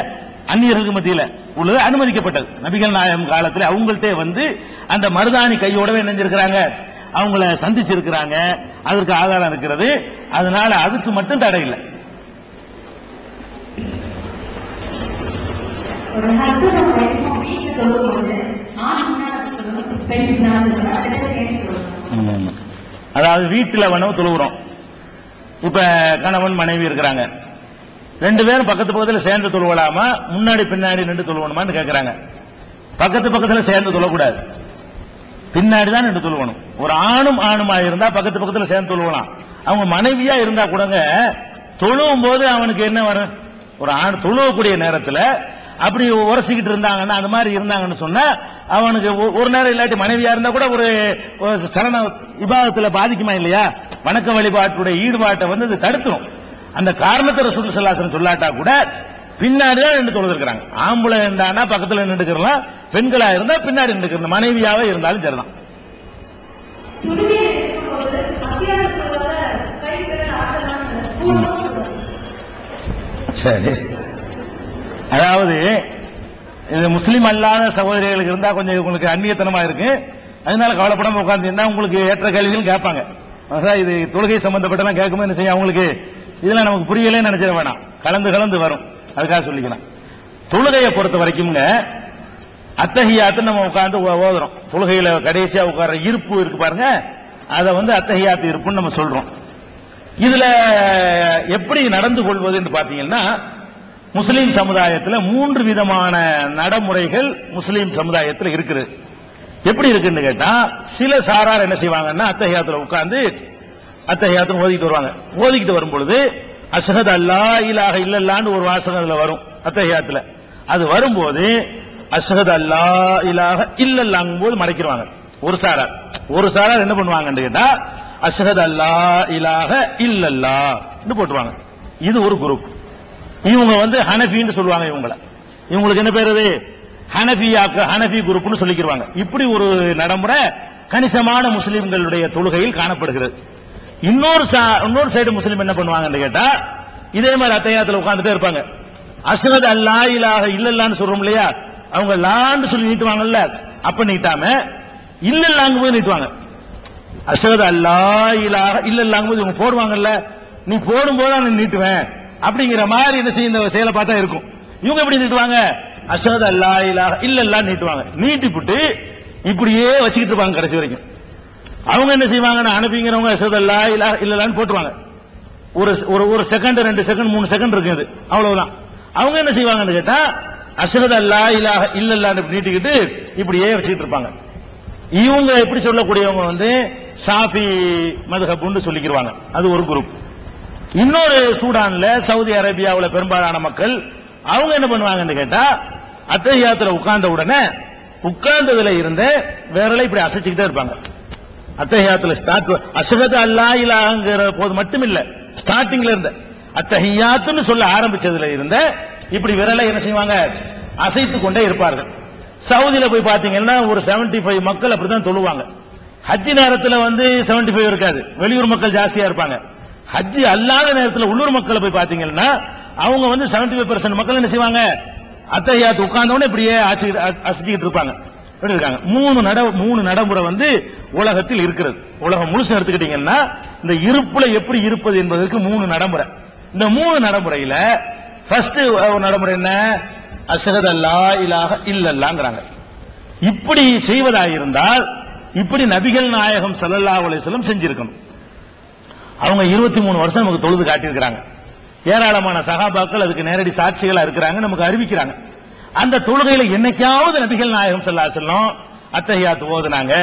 அந்நியர்களுக்கு மத்தியில் உள்ளது அனுமதிக்கப்பட்டது. நபிகள் நாயகம் காலத்தில் அவங்கள்ட்ட அந்த மருதாணி கையோடவே நினைஞ்சிருக்கிறாங்க, அவங்கள சந்திச்சிருக்கிறாங்க, அதற்கு ஆதாரம் இருக்கிறது. அதனால அதுக்கு மட்டும் தடை இல்லை. ஒரு ஹஸ்பண்ட் ஒய்ஃபும் வீட்டுல சொல்லும்போது ஆண் முன்னாடி சொல்லணும், பெண் பின்னாடி சொல்லணும். அதாவது வீட்டுல வேணும் தொழுகிறோம். இப்ப கணவன் மனைவி இருக்கிறாங்க, ரெண்டு பேரும் பக்கத்து பக்கத்துல சேர்ந்து தொழுவலாமா, முன்னாடி பின்னாடி நின்று தொழுவணுமான்னு கேட்கிறாங்க. பக்கத்து பக்கத்துல சேர்ந்து தொழக்கூடாது, பின்னாடி தான் நின்று தொழுவணும். ஒரு ஆணும் ஆணுமா இருந்தா பக்கத்து பக்கத்துல சேர்ந்து தொழுவலாம். அவங்க மனைவியா இருந்தா கூடங்க தொழுவும் போது அவனுக்கு என்ன வரும், ஒரு ஆண் தொழுவக்கூடிய நேரத்துல அப்படி உரசிக்கிட்டு இருந்தாங்கன்னா, அந்த மாதிரி இருந்தாங்கன்னு சொன்னா அவனுக்கு ஒரு நேரம் இல்லாட்டி மனைவியா இருந்தா கூட ஒரு சரண விபாகத்துல பாதிக்குமா இல்லையா? வணக்க வழிபாட்டுடைய ஈடுபாட்டை வந்து அது தடுத்துரும். அந்த காரணத்தை ரசூல் ஸல்லல்லாஹு அலைஹி வஸல்லம் சொல்லாட்டா கூட பின்னாடிதான் நின்று தொழுதுருக்காங்க. ஆம்பளை இருந்தானா பக்கத்துல நின்றுக்கலாம், பெண்களா இருந்தா பின்னாடி நின்றுக்கிறது, மனைவியாவே இருந்தாலும் சரிதான். சரி, அதாவது இது முஸ்லீம் அல்லாத சகோதரிகளுக்கு இருந்தா கொஞ்சம் உங்களுக்கு அந்நியத்தனமா இருக்கு, அதனால கவலைப்படாம உட்கார்ந்து உங்களுக்கு ஏற்ற கேள்விகள் கேட்பாங்க. இது தொழுகை சம்பந்தப்பட்டலாம் கேட்கும்போது என்ன செய்யும், அவங்களுக்கு இதெல்லாம் நமக்கு புரியலே நினைச்சிட வேணாம், கலந்து கலந்து வரும், அதுக்காக சொல்லிக்கலாம். தொழுகையை பொறுத்த வரைக்கும்ங்க அத்தஹியாத்து நம்ம உட்கார்ந்து ஓதுறோம். தொழுகையில கடைசியா உட்கார்ற இருப்பு இருக்கு பாருங்க, அதை வந்து அத்தஹியாத்து இருப்புன்னு நம்ம சொல்றோம். இதுல எப்படி நடந்து கொள்வது என்று பாத்தீங்கன்னா, முஸ்லீம் சமுதாயத்தில் 3 விதமான நடைமுறைகள் முஸ்லீம் சமுதாயத்தில் இருக்குது. எப்படி இருக்குன்னு கேட்டா, சில சாரார் என்ன செய்வாங்கன்னா அத்தஹியாத்துல உட்கார்ந்து அத்தஹியாத்து ஓதிக்கிட்டு வருவாங்க. ஓதிக்கிட்டு வரும் பொழுது அஷ்ஹது அல்லா இலாஹ இல்லல்லாஹ்னு ஒரு வாசகம் அதுல வரும் அத்தஹியாத்துல. அது வரும்போது அஷ்ஹது அல்லா இலாஹ இல்லல்லாஹ்ங்கும் போது மடக்கிடுவாங்க. ஒரு சாரார் என்ன பண்ணுவாங்கன்னு கேட்டா அஷ்ஹது அல்லா இலாஹ இல்லல்லாஹ்னு போட்டுருவாங்க. இது ஒரு குரூப். இவங்க வந்து ஹனஃபின்னு சொல்லுவாங்க. இவங்களுக்கு என்ன பேரு, ஹனஃபி குரூப்னு சொல்லிக்கிறாங்க. இப்படி ஒரு நடைமுறை கணிசமான முஸ்லிம்களுடைய தொழுகையில் காணப்படுகிறது. இன்னொரு சைடு முஸ்லிம் என்ன பண்ணுவாங்கன்னு கேட்டா, இதே மாதிரி அத்தஹியாத்துல உட்கார்ந்துட்டே இருப்பாங்க. அஷ்ஹது அல்லா இலாஹ இல்லல்லாஹ்னு சொல்றோம் இல்லையா, அவங்க லான்னு சொல்லி நீட்டுவாங்கல்ல, அப்ப நீட்டாம இல்லல்லாஹ்ங்கும் போது நீட்டுவாங்க. அஷ்ஹது அல்லா இலாஹ இல்லல்லாஹ்ங்கும் போது இவங்க போடுவாங்கல்ல, நீ போடும்போது நான் நீட்டுவேன் அப்படிங்கிற மாதிரி என்ன செய்ய இந்த செயலை பார்த்தா இருக்கும். இவங்க எப்படி நீட்டுவாங்க, அஷ்ஹது அல்லா இலாஹ இல்லல்லாஹ் நீட்டுவாங்க. நீட்டிப்புட்டு இப்படியே வச்சுக்கிட்டு இருப்பாங்க கடைசி வரைக்கும். அவங்க என்ன செய்வாங்கன்னா அனுப்பிங்கிறவங்க அஷ்ஹது அல்லா இலாஹ இல்லல்லாஹ்னு போட்டுருவாங்க. ஒரு செகண்ட் 2 செகண்ட் 3 செகண்ட் இருக்கு, அது அவ்வளவுதான். அவங்க என்ன செய்வாங்கன்னு கேட்டா அஷ்ஹது அல்லா இலாஹ இல்லல்லாஹ்னு நீட்டிக்கிட்டு இப்படியே வச்சுக்கிட்டு இருப்பாங்க. இவங்க எப்படி சொல்லக்கூடியவங்க வந்து ஷாஃபி மதுஹப்னு சொல்லிக்கிறாங்க. அது ஒரு குரூப். இன்னொரு சூடான்ல சவுதி அரேபியாவில் பெரும்பாலான மக்கள் அவங்க என்ன பண்ணுவாங்கன்னு கேட்டா, அத்தஹியாத்துல உட்கார்ந்த உடனே உட்கார்ந்ததுல இருந்த விரலை இப்படி அசைச்சுக்கிட்டே இருப்பாங்க. அத்தஹியாத்துல ஸ்டார்ட் அஷ்ஹது அல்லா இலாஹங்கிற போது மட்டும் இல்ல, ஸ்டார்டிங்ல இருந்த அத்தஹியாத்துன்னு சொல்ல ஆரம்பிச்சதுல இருந்த இப்படி விரலை என்ன செய்வாங்க, அசைத்துக் கொண்டே இருப்பார்கள். சவுதியில போய் பாத்தீங்கன்னா ஒரு 75 மக்கள் அப்படிதான் தொழுவாங்க. ஹஜ் நேரத்துல வந்து 75 இருக்காது, வெளியூர் மக்கள் ஜாஸ்தியா இருப்பாங்க. ஹஜ் அல்லாத நேரத்தில் உள்ளூர் மக்களை போய் பாத்தீங்கன்னா அவங்க வந்து 75% மக்கள் என்ன செய்வாங்க, அத்தஹியாத்து உட்கார்ந்தவொடனே இப்படியே அசைச்சிக்கிட்டு இருப்பாங்க. இருக்காங்க. 3 நடைமுறை வந்து உலகத்தில் இருக்கிறது. உலகம் முழுசு எடுத்துக்கிட்டீங்கன்னா இந்த இருப்புல எப்படி இருப்பது என்பதற்கு 3 நடைமுறை. இந்த 3 நடைமுறையில ஃபர்ஸ்ட் நடைமுறை என்ன, அஷ்ஹது அல்லா இலாஹ இல்லல்லாஹ்ங்கறாங்க. இப்படி செய்வதாயிருந்தால் இப்படி நபிகள் நாயகம் ஸல்லல்லாஹு அலைஹி வஸல்லம் செஞ்சிருக்கணும். அவங்க 23 வருஷம் நமக்கு தொழுது காட்டியிருக்கிறாங்க. ஏராளமான சஹாபாக்கள் அதுக்கு நேரடி சாட்சிகளா இருக்கிறாங்க, நமக்கு அறிவிக்கிறாங்க. அந்த தொழுகையில என்னைக்காவது நபிகள் நாயகம் ஸல்லல்லாஹு அலைஹி வஸல்லம் அத்தஹியாத் ஓதுனாங்க,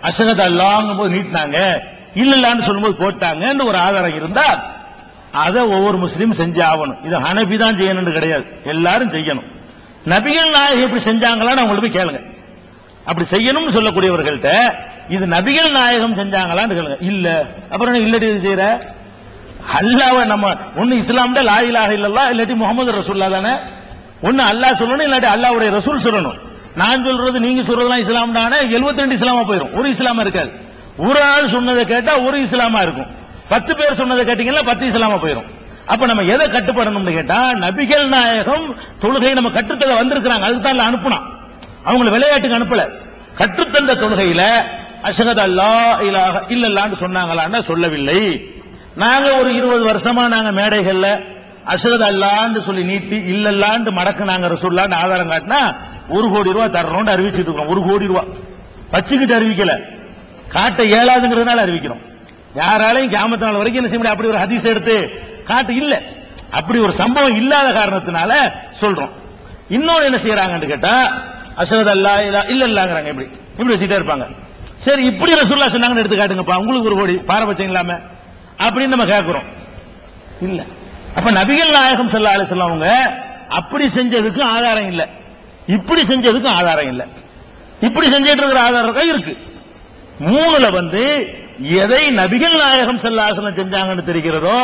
அஷ்ஹது அல்லாஹ்ங்கும் போது நீட்டினாங்க, இல்லல்லான்னு சொல்லும்போது போட்டாங்கன்னு ஒரு ஆதாரம் இருந்தா அதை ஒவ்வொரு முஸ்லீம் செஞ்சு ஆகணும். இது ஹனபி தான் செய்யணும்னு கிடையாது, எல்லாரும் செய்யணும். நபிகள் நாயகம் இப்படி செஞ்சாங்களான்னு அவங்களுக்கு போய் கேளுங்க. அப்படி செய்யணும்னு சொல்லக்கூடியவர்கள்ட்ட இது நபிகள் நாயகம் செஞ்சாங்களான்னு கேளுங்க. இல்ல, அப்புறம் இல்லடி இது செய்யற அல்லாஹ்வை நம்ம ஒன்னு இஸ்லாம்ல லா இலாஹ இல்லல்லாஹ் இல்லாட்டி முஹம்மது ரசூலுல்லாஹ் தானே. ஒன்னு அல்லாஹ் சொல்லணும், இல்லாட்டி அல்லாஹ்வுடைய ரசூல் சொல்லணும். நான் சொல்றது நீங்க சொல்றதுலாம் இஸ்லாம் தானே. 72 இஸ்லாமா போயிடும், ஒரு இஸ்லாமா இருக்காது. ஒரு ஆள் சொன்னதை கேட்டா ஒரு இஸ்லாமா இருக்கும், 10 பேர் சொன்னதை கேட்டீங்கன்னா 10 இஸ்லாமா போயிடும். அப்ப நம்ம எதை கட்டுப்படணும்னு கேட்டா, நபிகள் நாயகம் தொழுகை நம்ம கற்றுத்தர வந்திருக்கிறாங்க, அதுக்கு தான் அனுப்புனா, அவங்களை விளையாட்டுக்கு அனுப்பல. கற்றுத்தந்த தொழுகையில அஷ்ஹது அல்லா இலாஹ இல்லல்லாஹ்னு சொன்னாங்களான்னா சொல்லவில்லை. நாங்க ஒரு 20 வருஷமா நாங்க மேடைகள்ல அஷ்ஹது அல்லாஹ்னு சொல்லி நீட்டி இல்லல்லான்னு மடக்குனாங்க ரசூலுல்லாஹ்னு ஆதாரம் காட்டினா 1 கோடி ரூபாய் தரணும்னு அறிவிச்சிட்டு இருக்கோம். 1 கோடி ரூபாய் வச்சுக்கிட்டு அறிவிக்கல, காட்ட இயலாதுங்கிறதுனால அறிவிக்கிறோம். யாராலையும் கியாமத் நாள் வரைக்கும் என்ன செய்ய முடியாது, அப்படி ஒரு ஹதீஸ் எடுத்து காட்டு இல்ல, அப்படி ஒரு சம்பவம் இல்லாத காரணத்தினால சொல்றோம். இன்னொன்னு என்ன செய்யறாங்கன்னு கேட்டா அஷ்ஹது அல்லா இலாஹ இல்லல்லாஹ்ங்கறாங்க. இப்படி வச்சுட்டே இருப்பாங்க. சரி, இப்படி ரசூலுல்லாஹ் சொன்னாங்கன்னு எடுத்து காட்டுங்கப்பா, உங்களுக்கு 1 கோடி பாரபட்சம் இல்லாம அப்படின்னு நம்ம கேட்கிறோம். இல்ல, அப்ப நபிகள் நாயகம் ஸல்லல்லாஹு அலைஹி வஸல்லம் அவங்க அப்படி செஞ்சதுக்கு ஆதாரம் இல்ல, இப்படி செஞ்சதுக்கு ஆதாரம் இல்ல. இப்படி செஞ்சிட்டு இருக்கிற ஆதாரம் இருக்கு. 3ல எதை நபிகள் நாயகம் ஸல்லல்லாஹு அலைஹி வஸல்லம் செஞ்சாங்கன்னு தெரிகிறதோ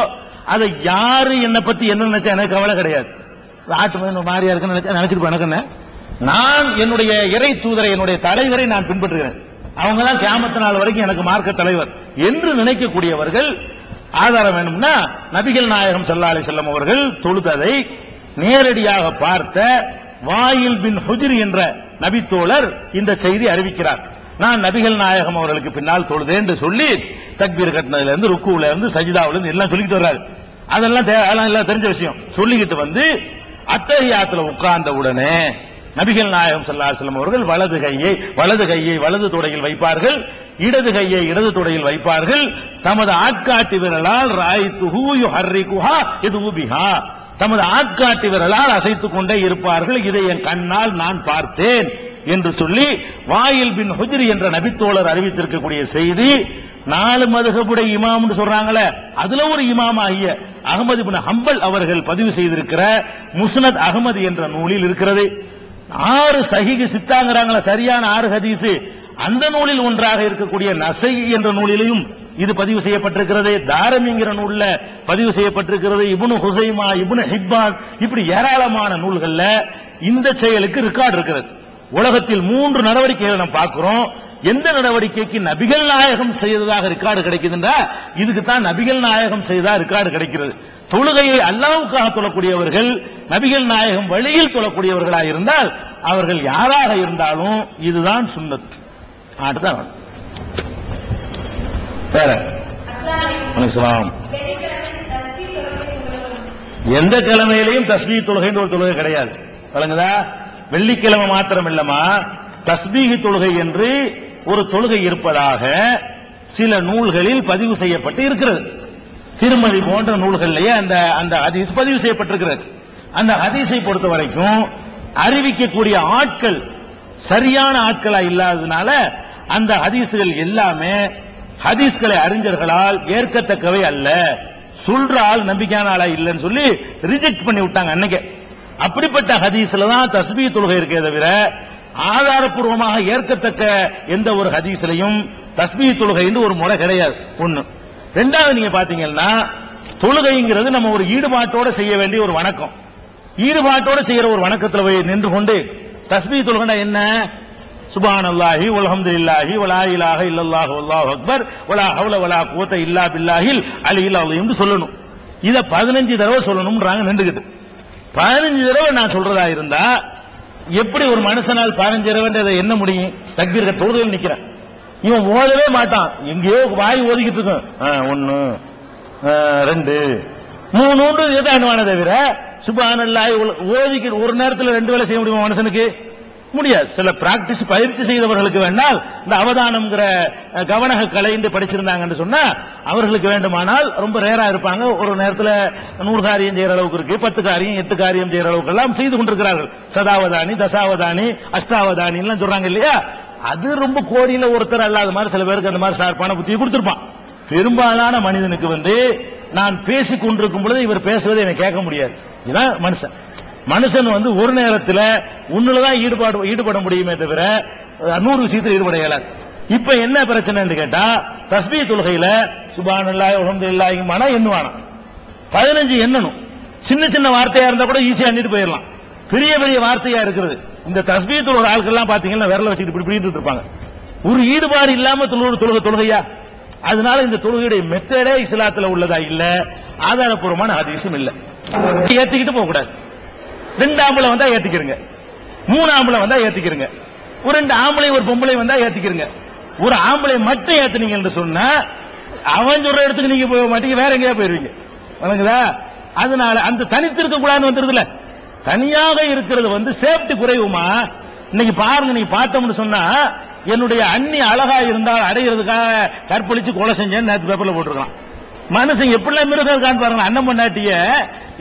அதை யாரு என்ன பத்தி என்ன நினைச்சா எனக்கு கவலை கிடையாது. ஆட்டு மாறியா இருக்குன்னு நினைச்சிட்டு எனக்கு நான் என்னுடைய இறை தூதரை, என்னுடைய தலைவரை நான் பின்பற்றுகிறேன். அவங்க தான் கியாமத் நாள் வரைக்கும் எனக்கு மார்க்க தலைவர் என்று நினைக்கக்கூடியவர்கள் ஆதாரம் வேணும்னா நபிகள் நாயகம் ஸல்லல்லாஹு அலைஹி வஸல்லம் அவர்கள் தொழுததை நேரடியாக பார்த்த வாயில் பின் ஹுஜ்ர் என்ற நபித்தோழர் இந்த செய்தி அறிவிக்கிறார். நான் நபிகள் நாயகம் அவர்களுக்கு பின்னால் தொழுதேன் என்று சொல்லி தக்பீர் கட்டினதுல இருந்து ருக்குல இருந்து சஜிதாவுல இருந்து எல்லாம் சொல்லிட்டு வர்றாரு. அதெல்லாம் எல்லாம் தெரிஞ்ச விஷயம். சொல்லிக்கிட்டு அத்தஹியாத்துல உட்கார்ந்த உடனே நபிகள் நாயகம் ஸல்லல்லாஹு அலைஹி வஸல்லம் அவர்கள் வலது கையை வலது தொடையில் வைப்பார்கள், இடது கையை இடது தொடையில் வைப்பார்கள். தமது ஆட்காட்டி விரலால் ராய்துஹு யுஹர்ரிகுஹா யதுஹு பிஹா, தமது ஆட்காட்டி விரலால் அசைத்துக் கொண்டே இருப்பார்கள், இதை என் கண்ணால் நான் பார்த்தேன் என்று சொல்லி வாயில் பின் ஹுஜ்ர் என்ற நபித்தோழர் அறிவித்திருக்கக்கூடிய செய்தி 4 மதுஹபுடைய இமாம்னு சொல்றாங்களே, அதுல ஒரு இமாம் ஆகிய அஹ்மது இப்னு ஹம்பல் அவர்கள் பதிவு செய்திருக்கிற முஸ்னத் அஹ்மது என்ற நூலில் இருக்கிறது. 6 சஹீஹ் சித்தாங்கறாங்களே, சரியான 6 ஹதீஸ், அந்த நூலில் ஒன்றாக இருக்கக்கூடிய நஸை என்ற நூலிலும் இது பதிவு செய்யப்பட்டிருக்கிறது. தாரமிங்கிற நூல்ல பதிவு செய்யப்பட்டிருக்கிறது. இப்னு ஹுசைமா, இப்னு ஹிப்பான், இப்படி ஏராளமான நூல்கள்ல இந்த செயலுக்கு ரெக்கார்ட் இருக்கிறது. உலகத்தில் 3 நடவடிக்கைகளை நாம் பார்க்கிறோம். எந்த நடவடிக்கைக்கு நபிகள் நாயகம் செய்ததாக ரெக்கார்டு கிடைக்குதுன்றா இதுக்கு தான் நபிகள் நாயகம் செய்தா ரெக்கார்டு கிடைக்கிறது. தொழுகையை அல்லாஹ்வுக்காக தொழக்கூடியவர்கள் நபிகள் நாயகம் வழியில் தொழக்கூடியவர்களாக இருந்தால் அவர்கள் யாராக இருந்தாலும் இதுதான் சுன்னத். அடுத்தான் வேற எந்த கிழமையிலையும் தஸ்பீஹ் தொழுகைன்னு ஒரு தொழுகை கிடையாது. வழங்குதா? வெள்ளிக்கிழமை மாத்திரம் இல்லமா, தஸ்பீஹ் தொழுகை என்று ஒரு தொழுகை இருப்பதாக சில நூல்களில் பதிவு செய்யப்பட்டு இருக்கிறது. திருமதி போன்ற நூல்களிலேயே அந்த ஹதீஸ் பதிவு செய்யப்பட்டிருக்கிறது. அந்த ஹதீஸை பொறுத்த வரைக்கும் அறிவிக்கக்கூடிய ஆட்கள் சரியான ஆட்களா இல்லாததுனால அந்த ஹதீஸ்கள் எல்லாமே ஹதீஸ்களை அறிஞர்களால் ஏற்கத்தக்கவை அல்ல, சொல்ற ஆள் நம்பிக்கையான ஆளா இல்லைன்னு சொல்லி ரிஜெக்ட் பண்ணி விட்டாங்க அன்னைக்கு. அப்படிப்பட்ட ஹதீஸ்ல தான் தஸ்பீஹ் தொழுகை இருக்கே தவிர ஆதாரப்பூர்வமாக ஏற்கத்தக்க எந்த ஒரு ஹதீஸ்லையும் தஸ்பீஹ் தொழுகை என்று ஒரு முறை கிடையாது. ஒண்ணு. ரெண்டாவது, நீங்க பாத்தீங்கன்னா தொழுகைங்கிறது நம்ம ஒரு ஈடுபாட்டோட செய்ய வேண்டிய ஒரு வணக்கம். ஈடுபாட்டோட செய்யற ஒரு வணக்கத்துல போய் நின்று கொண்டு தஸ்பீஹ் தொழுகைனா என்ன? சுப்ஹானல்லாஹி வல்ஹம்துலில்லாஹி வலா இலாஹ இல்லல்லாஹு வல்லாஹு அக்பர் வலா ஹவ்ல வலா குவத்த இல்லா பில்லாஹில் அலியில் அஸீம் சொல்லணும். இத 15 தடவை சொல்லணும்ன்றாங்க நின்றுகிட்டு. 15 தடவை நான் சொல்றதா இருந்தா எப்படி ஒரு மனுஷனால் 15 தடவை என்ன முடியும்? தக்பீர் தொழுகையில் நிக்கிறேன், இவன் ஓதவே மாட்டான், எங்கேயோ வாய் ஓதிக்கிட்டு இருக்கும். 1 2 3 எதானுவான தவிர சுப்ஹானல்லாஹி ஓதிக்கிட்டு ஒரு நேரத்தில் 2 வேளை செய்ய முடியுமா மனுஷனுக்கு? முடியாது. சில பிராக்டிஸ் பயிற்சி செய்தவர்களுக்கு வேண்டால் இந்த அவதானம்ங்கிற கவனக கலைந்து படிச்சிருந்தாங்கன்னு சொன்னா அவர்களுக்கு வேண்டுமானால் ரொம்ப ரேரா இருப்பாங்க. ஒரு நேரத்தில் 100 காரியம் செய்யற அளவுக்கு இருக்கு, 10 காரியம் 8 காரியம் செய்யற அளவுக்கு எல்லாம் செய்து கொண்டிருக்கிறார்கள். சதாவதானி, தசாவதானி, அஷ்டாவதானி எல்லாம் சொல்றாங்க இல்லையா? அது ரொம்ப கோடியில ஒருத்தர் அல்லாத மாதிரி சில பேருக்கு அந்த மாதிரி சார்பான புத்தியை கொடுத்திருப்பான். பெரும்பாலான மனிதனுக்கு நான் பேசிக் கொண்டிருக்கும் பொழுது இவர் பேசுவதை எனக்கு கேட்க முடியாது. இதுதான் மனுஷன். மனுஷன் ஒரு நேரத்தில் ஒண்ணுலதான் ஈடுபட முடியுமே தவிர 100 விஷயத்தில் ஈடுபட இயலாது. இப்ப என்ன பிரச்சனை கேட்டா தஸ்பீஹ் தொழுகையில சுப்ஹானல்லாஹி வல்ஹம்துலில்லாஹி மன எண்ணுவானா 15 எண்ணணும். சின்ன சின்ன வார்த்தையா இருந்தா கூட ஈஸியா எண்ணிட்டு போயிடலாம். பெரிய பெரிய வார்த்தையா இருக்கிறது. இந்த தஸ்பீஹ் தொழுகிற ஆட்கள்லாம் பாத்தீங்கன்னா விரல வச்சுட்டு இப்படி பிடிட்டு இருப்பாங்க. ஒரு ஈடுபாடு இல்லாம தொழுகையா? அதனால இந்த தொழுகையுடைய மெத்தடே இஸ்லாத்துல உள்ளதா இல்ல, ஆதாரப்பூர்வமான ஹதீஸும் இல்ல. ஏத்திக்கிட்டு போக கூடாது. 2 ஆம்பளை வந்தா ஏத்திக்கிறங்க, 3 ஆம்பளை வந்தா ஏத்திக்கிறங்க, ஒரு 2 ஆம்பளை ஒரு பொம்பளை வந்தா ஏத்திக்கிறங்க. ஒரு ஆம்பளை மட்டும் ஏத்துனீங்க என்று சொன்னா அவன் சொல்ற இடத்துக்கு நீங்க போக மாட்டீங்க, வேற எங்கேயா போயிருவீங்க. வணங்குதா? அதனால அந்த தனித்திருக்க கூடாதுன்னு வந்துருதுல, தனியாக இருக்கிறது வந்து சேஃப்டி குறைவுமா. இன்னைக்கு பாருங்க, நீங்க பார்த்தோம்னு சொன்னா என்னுடைய அண்ணி அழகா இருந்தால் அடைகிறதுக்காக கற்பழிச்சு கொலை செஞ்சேன்னு நேற்று பேப்பர்ல போட்டிருக்கான். மனுஷன் எப்படிலாம் மிருகம் இருக்கான்னு பாருங்க. அண்ணன் பொண்டாட்டிய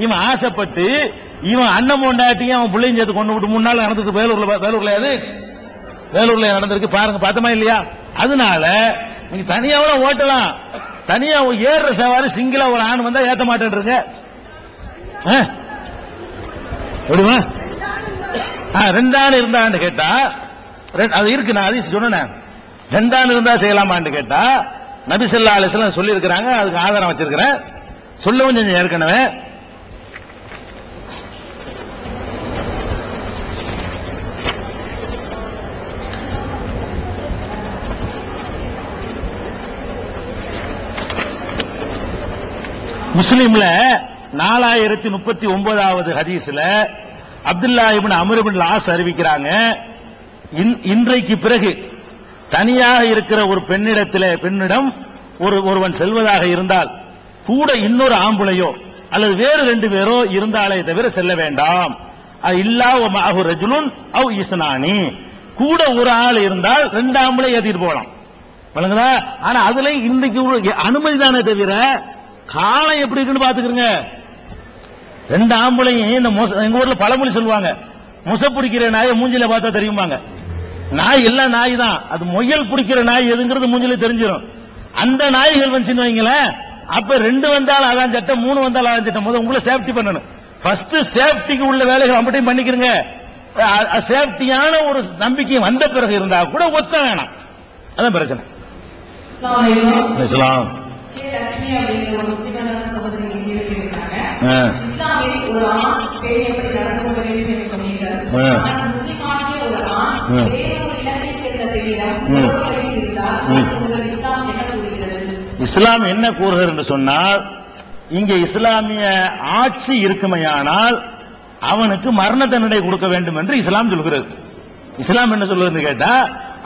இவன் ஆசைப்பட்டு இவன் அண்ணன் பொண்டாட்டியும் அவன் பிள்ளையும் சேர்த்து கொண்டு விட்டு 3 நாள் நடந்துருக்கு. வேலூர்ல நடந்திருக்கு பாருங்க, பார்த்தமா இல்லையா? அதனால நீங்க தனியாவோட ஓட்டலாம், தனியா ஏறுற சவாரி சிங்கிளா ஒரு ஆண் வந்தா ஏத்த மாட்டேன் எப்படிமா? 2 ஆண் இருந்தான்னு கேட்டா அது இருக்கு. நான் அதிசயம் சொன்னேன், 2 ஆண் இருந்தா செய்யலாமான்னு கேட்டா நபி ஸல்லல்லாஹு அலைஹி வஸல்லம் சொல்லி இருக்கிறாங்க. அதுக்கு ஆதாரம் வச்சிருக்கிறேன், சொல்லவும் செஞ்சேன் ஏற்கனவே. முஸ்லிம்ல 4039வது ஹதீஸ்ல அப்துல்லா இப்னு அம்ர் இப்னு ஆஸ் அறிவிக்கிறாங்க, இன்றைக்கு பிறகு தனியாக இருக்கிற ஒரு பெண்ணிடம் ஒருவன் செல்வதாக இருந்தால் கூட இன்னொரு ஆம்புளையோ அல்லது வேறு 2 பேரோ இருந்தாலே தவிர செல்ல வேண்டாம். இல்லா மஅஹு ரஜுலுன் அவ் இஸ்னானி, கூட ஒரு ஆள் இருந்தால் 2 ஆம்பளை ஏத்திட்டு போகலாம், வழங்குதா? ஆனா அதுல இன்னைக்கு அனுமதி தானே தவிர காலம் எப்படி இருக்குன்னு பாத்துக்கிறங்க. 2 ஆம்பளையும் எங்க ஊர்ல பழமொழி சொல்லுவாங்க, முசை பிடிக்கிற நாயை மூஞ்சில பார்த்தா தெரியுமாங்க. நாய் எல்லாம் நாய் தான், அது முயல் பிடிக்கிற நாய் எதுங்கிறது மூஞ்சில தெரிஞ்சிடும். அந்த நாய்கள் வந்துச்சுன்னு வைங்களேன், அப்ப 2 வந்தாலும் அதான் சட்டம், 3 வந்தாலும் அதான் சட்டம். முதல்ல உங்களை சேஃப்டி பண்ணணும். ஃபர்ஸ்ட் சேஃப்டிக்கு உள்ள வேலைகள் அப்படியும் பண்ணிக்கிறங்க. சேஃப்டியான ஒரு நம்பிக்கை வந்த பிறகு இருந்தா கூட ஒத்த வேணாம், அதான் பிரச்சனை. இஸ்லாம் லட்சுமி அப்படிங்கிற ஒரு முஸ்லிமான சகோதரி கேள்விப்பட்டாங்க. இஸ்லாமில் ஒரு ஆண் பெண் எப்படி நடந்து கொள்ள வேண்டும் என்று சொன்னீர்கள். ஆனால் முஸ்லிமாகிய ஒரு ஆண் வேறு ஒரு இலக்கை சேர்ந்த பெண்ணிடம் இருந்தால் உங்கள் இஸ்லாம் என்ன கூறுகிறது? இஸ்லாம் என்ன கூறுகிறது என்று சொன்னால், இங்கே இஸ்லாமிய ஆட்சி இருக்குமையானால் அவனுக்கு மரண தண்டனை கொடுக்க வேண்டும் என்று இஸ்லாம் சொல்கிறது. இஸ்லாம் என்ன சொல்லுவது கேட்டா,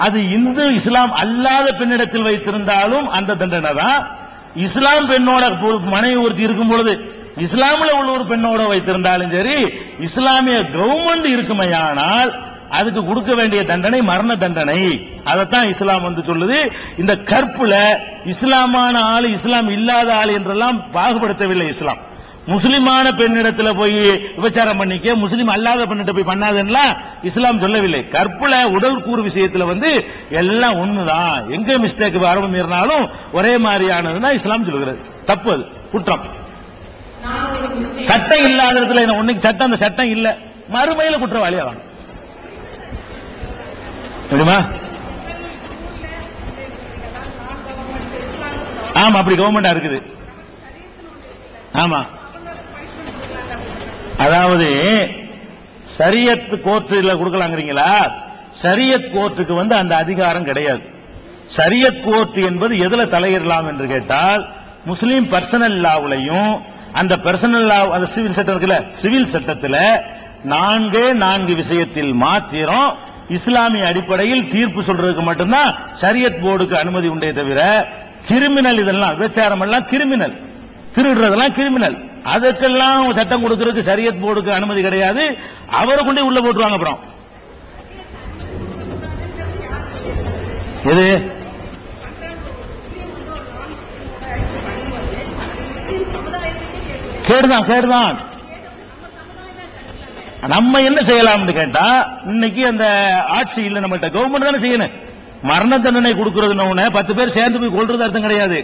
அது இந்து இஸ்லாம் அல்லாத பெண்ணிடத்தில் வைத்திருந்தாலும் அந்த தண்டனை தான். இஸ்லாம் பெண்ணோட மனைவி ஒருத்தி இருக்கும் பொழுது இஸ்லாமில் உள்ள ஒரு பெண்ணோட வைத்திருந்தாலும் சரி, இஸ்லாமிய கவர்மெண்ட் இருக்குமையானால் அதுக்கு கொடுக்க வேண்டிய தண்டனை மரண தண்டனை. அதைத்தான் இஸ்லாம் வந்து சொல்லுது. இந்த கற்புல இஸ்லாமான ஆள் இஸ்லாம் இல்லாத ஆள் என்றெல்லாம் பாகுபடுத்தவில்லை இஸ்லாம். முஸ்லிமான பெண்ணிடத்துல போய் விபச்சாரம் பண்ணிக்க, முஸ்லிம் அல்லாத பெண்ணிட்ட போய் பண்ணாதுன்னா இஸ்லாம் சொல்லவில்லை. கற்புல உடல் கூறு விஷயத்துல வந்து எல்லாம் ஒண்ணுதான், எங்க மிஸ்டேக் வரம்பு மீறினாலும் ஒரே மாதிரியானதுன்னா இஸ்லாம் சொல்லுகிறது. தப்பு, அது குற்றம். சட்டம் இல்லாத இடத்துல ஒன்னைக்கு சட்டம், அந்த சட்டம் இல்ல, மறுமையில குற்றவாளி ஆகணும். தெரியுமா? ஆமா, அப்படி கவர்மெண்டா இருக்குது. ஆமா, அதாவது ஷரியத் கோர்ட்டுல கொடுக்கலாங்கிறீங்களா? ஷரியத் கோர்ட்டுக்கு வந்து அந்த அதிகாரம் கிடையாது. ஷரியத் கோர்ட் என்பது எதுல தலையிடலாம் என்று கேட்டால், முஸ்லீம் பர்சனல் லாவுலையும் அந்த பர்சனல் லா, அந்த சிவில் சட்டம் இருக்குல்ல, சிவில் சட்டத்தில் 4 விஷயத்தில் மாத்திரம் இஸ்லாமிய அடிப்படையில் தீர்ப்பு சொல்றதுக்கு மட்டும்தான் ஷரியத் போர்டுக்கு அனுமதி உண்டே தவிர, கிரிமினல் இதெல்லாம் விபச்சாரம் எல்லாம் கிரிமினல், திருடுறதெல்லாம் கிரிமினல், அதுக்கெல்லாம் சட்டம் கொடுக்கிறதுக்கு ஷரியத் போர்டுக்கு அனுமதி கிடையாது. அவரை கொண்டே உள்ள போட்டுருவாங்க. அப்புறம் எது கேடுதான். நம்ம என்ன செய்யலாம் கேட்டா, இன்னைக்கு அந்த ஆட்சி இல்ல, நம்மகிட்ட கவர்மெண்ட் தானே செய்யணும். மரண தண்டனை கொடுக்கறது 10 பேர் சேர்ந்து போய் கொள்றது அர்த்தம் கிடையாது.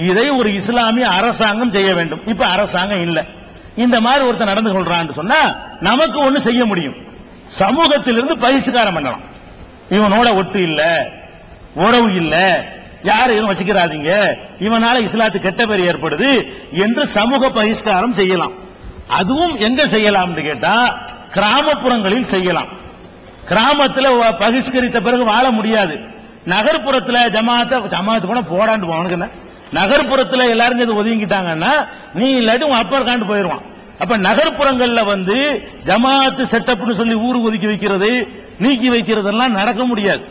இதை ஒரு இஸ்லாமிய அரசாங்கம் செய்ய வேண்டும். இப்ப அரசாங்கம் இல்ல, இந்த மாதிரி ஒருத்தர் நடந்து கொள்றான்னு சொன்னா நமக்கு ஒண்ணு செய்ய முடியும். சமூகத்திலிருந்து பகிஷ்காரம் பண்ணலாம். இவனோட ஒட்டு இல்ல, உறவு இல்ல, யாரையும் வச்சுக்கிறாதீங்க, இவனால இஸ்லாத்துக்கு கெட்ட பேர் ஏற்படுது என்று சமூக பகிஷ்காரம் செய்யலாம். அதுவும் எங்க செய்யலாம் கேட்டா, கிராமப்புறங்களில் செய்யலாம். கிராமத்தில் பகிஷ்கரித்த பிறகு வாழ முடியாது. நகர்ப்புறத்தில் ஜமாத்து போன போடாண்டு போவனுக்கு என்ன, நகர்ப்புறத்தில் எல்லாரும் சேர்ந்து ஒதுங்கிட்டாங்கன்னா நீ இல்லாட்டி உன் அப்பர் காண்டு போயிருவான். அப்ப நகர்ப்புறங்கள்ல வந்து ஜமாத்து செட்டப்னு சொல்லி ஊரு ஒதுக்கி வைக்கிறது, நீக்கி வைக்கிறதெல்லாம் நடக்க முடியாது.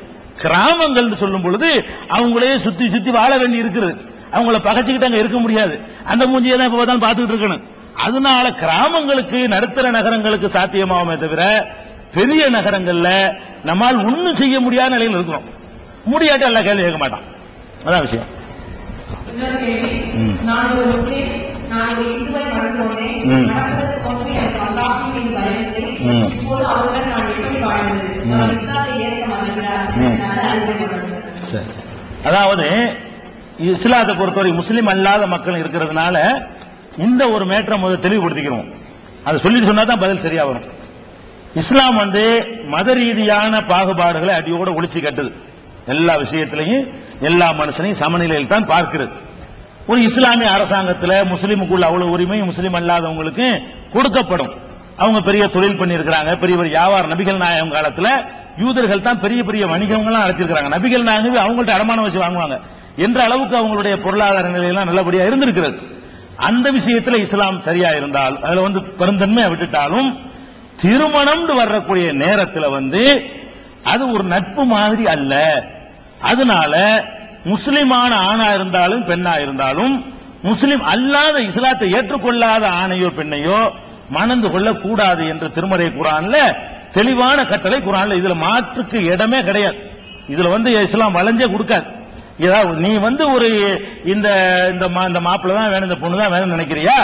கிராமங்கள் சொல்லும் பொழுது அவங்களே சுத்தி சுத்தி வாழ வேண்டி இருக்கிறது. அவங்கள பகைச்சுக்கிட்டு அங்க இருக்க முடியாது. அந்த மூஞ்சியை தான் இப்ப பார்த்துக்கிட்டு இருக்கணும். அதனால கிராமங்களுக்கு நடுத்தர நகரங்களுக்கு சாத்தியமாகுமே தவிர பெரிய நகரங்கள்ல நம்மால் ஒண்ணும் செய்ய முடியாத நிலையில் இருக்கிறோம். முடியாட்டு எல்லா கேள்வி கேட்க மாட்டான். அதான் விஷயம். இன்னொரு கேள்வி, நான் ஒரு முஸ்லிம், நான் ஒரு இந்துவை மறந்தோனே நடப்பதற்கு முன்பு எனக்கு அல்லாஹ்வின் பயந்து இப்போது அவருடன் நான் எப்படி வாழ்வது, அவர் இஸ்லாத்தை ஏற்க மறுக்கிறார், நல்ல அறிவை மறந்தார். சரி, அதாவது இஸ்லாத்தை பொறுத்தவரை முஸ்லிம் அல்லாத மக்கள் இருக்கிறதுனால இந்த ஒரு மேட்டரை முதல் தெளிவுபடுத்திக்கிறோம். அதை சொல்லிட்டு சொன்னா தான் பதில் சரியா வரும். இஸ்லாம் மத ரீதியான பாகுபாடுகளை அடியோட ஒழிச்சு கட்டுது. எல்லா விஷயத்திலையும் எல்லா மனுஷனையும் சமநிலையில் தான் பார்க்கிறது. ஒரு இஸ்லாமிய அரசாங்கத்தில் முஸ்லீமுக்குள்ள அவ்வளவு உரிமை முஸ்லீம் அல்லாதவங்களுக்கு கொடுக்கப்படும். அவங்க பெரிய தொழில் பண்ணியிருக்கிறாங்க, பெரிய பெரிய வியாபார நபிகள் நாயகம் காலத்தில் யூதர்கள் தான் பெரிய பெரிய வணிகங்கள்லாம் நடத்திருக்கிறாங்க. நபிகள் நாயகம் அவங்கள்ட்ட அடமானம் வச்சு வாங்குவாங்க என்ற அளவுக்கு அவங்களுடைய பொருளாதார நிலையெல்லாம் நல்லபடியா இருந்திருக்கிறது. அந்த விஷயத்தில் இஸ்லாம் சரியா இருந்தால் அதுல பெருந்தன்மையை விட்டுட்டாலும் திருமணம் வரக்கூடிய நேரத்தில் அது ஒரு நட்பு மாதிரி அல்ல. அதனால முஸ்லிமான ஆணா இருந்தாலும் பெண்ணா இருந்தாலும் முஸ்லிம் அல்லாத இஸ்லாத்தை ஏற்றுக்கொள்ளாத ஆணையோ பெண்ணையோ மணந்து கொள்ளக்கூடாது என்று திருமறை குர்ஆன்ல தெளிவான கட்டளை. குர்ஆன்ல இதுல மாற்றுக்கு இடமே கிடையாது. இதுல இஸ்லாம் வளைஞ்சே கொடுக்காது. ஏதாவது நீ ஒரு இந்த மாப்பிள்ள தான் வேணும், இந்த பொண்ணு தான் வேணும்னு நினைக்கிறியா,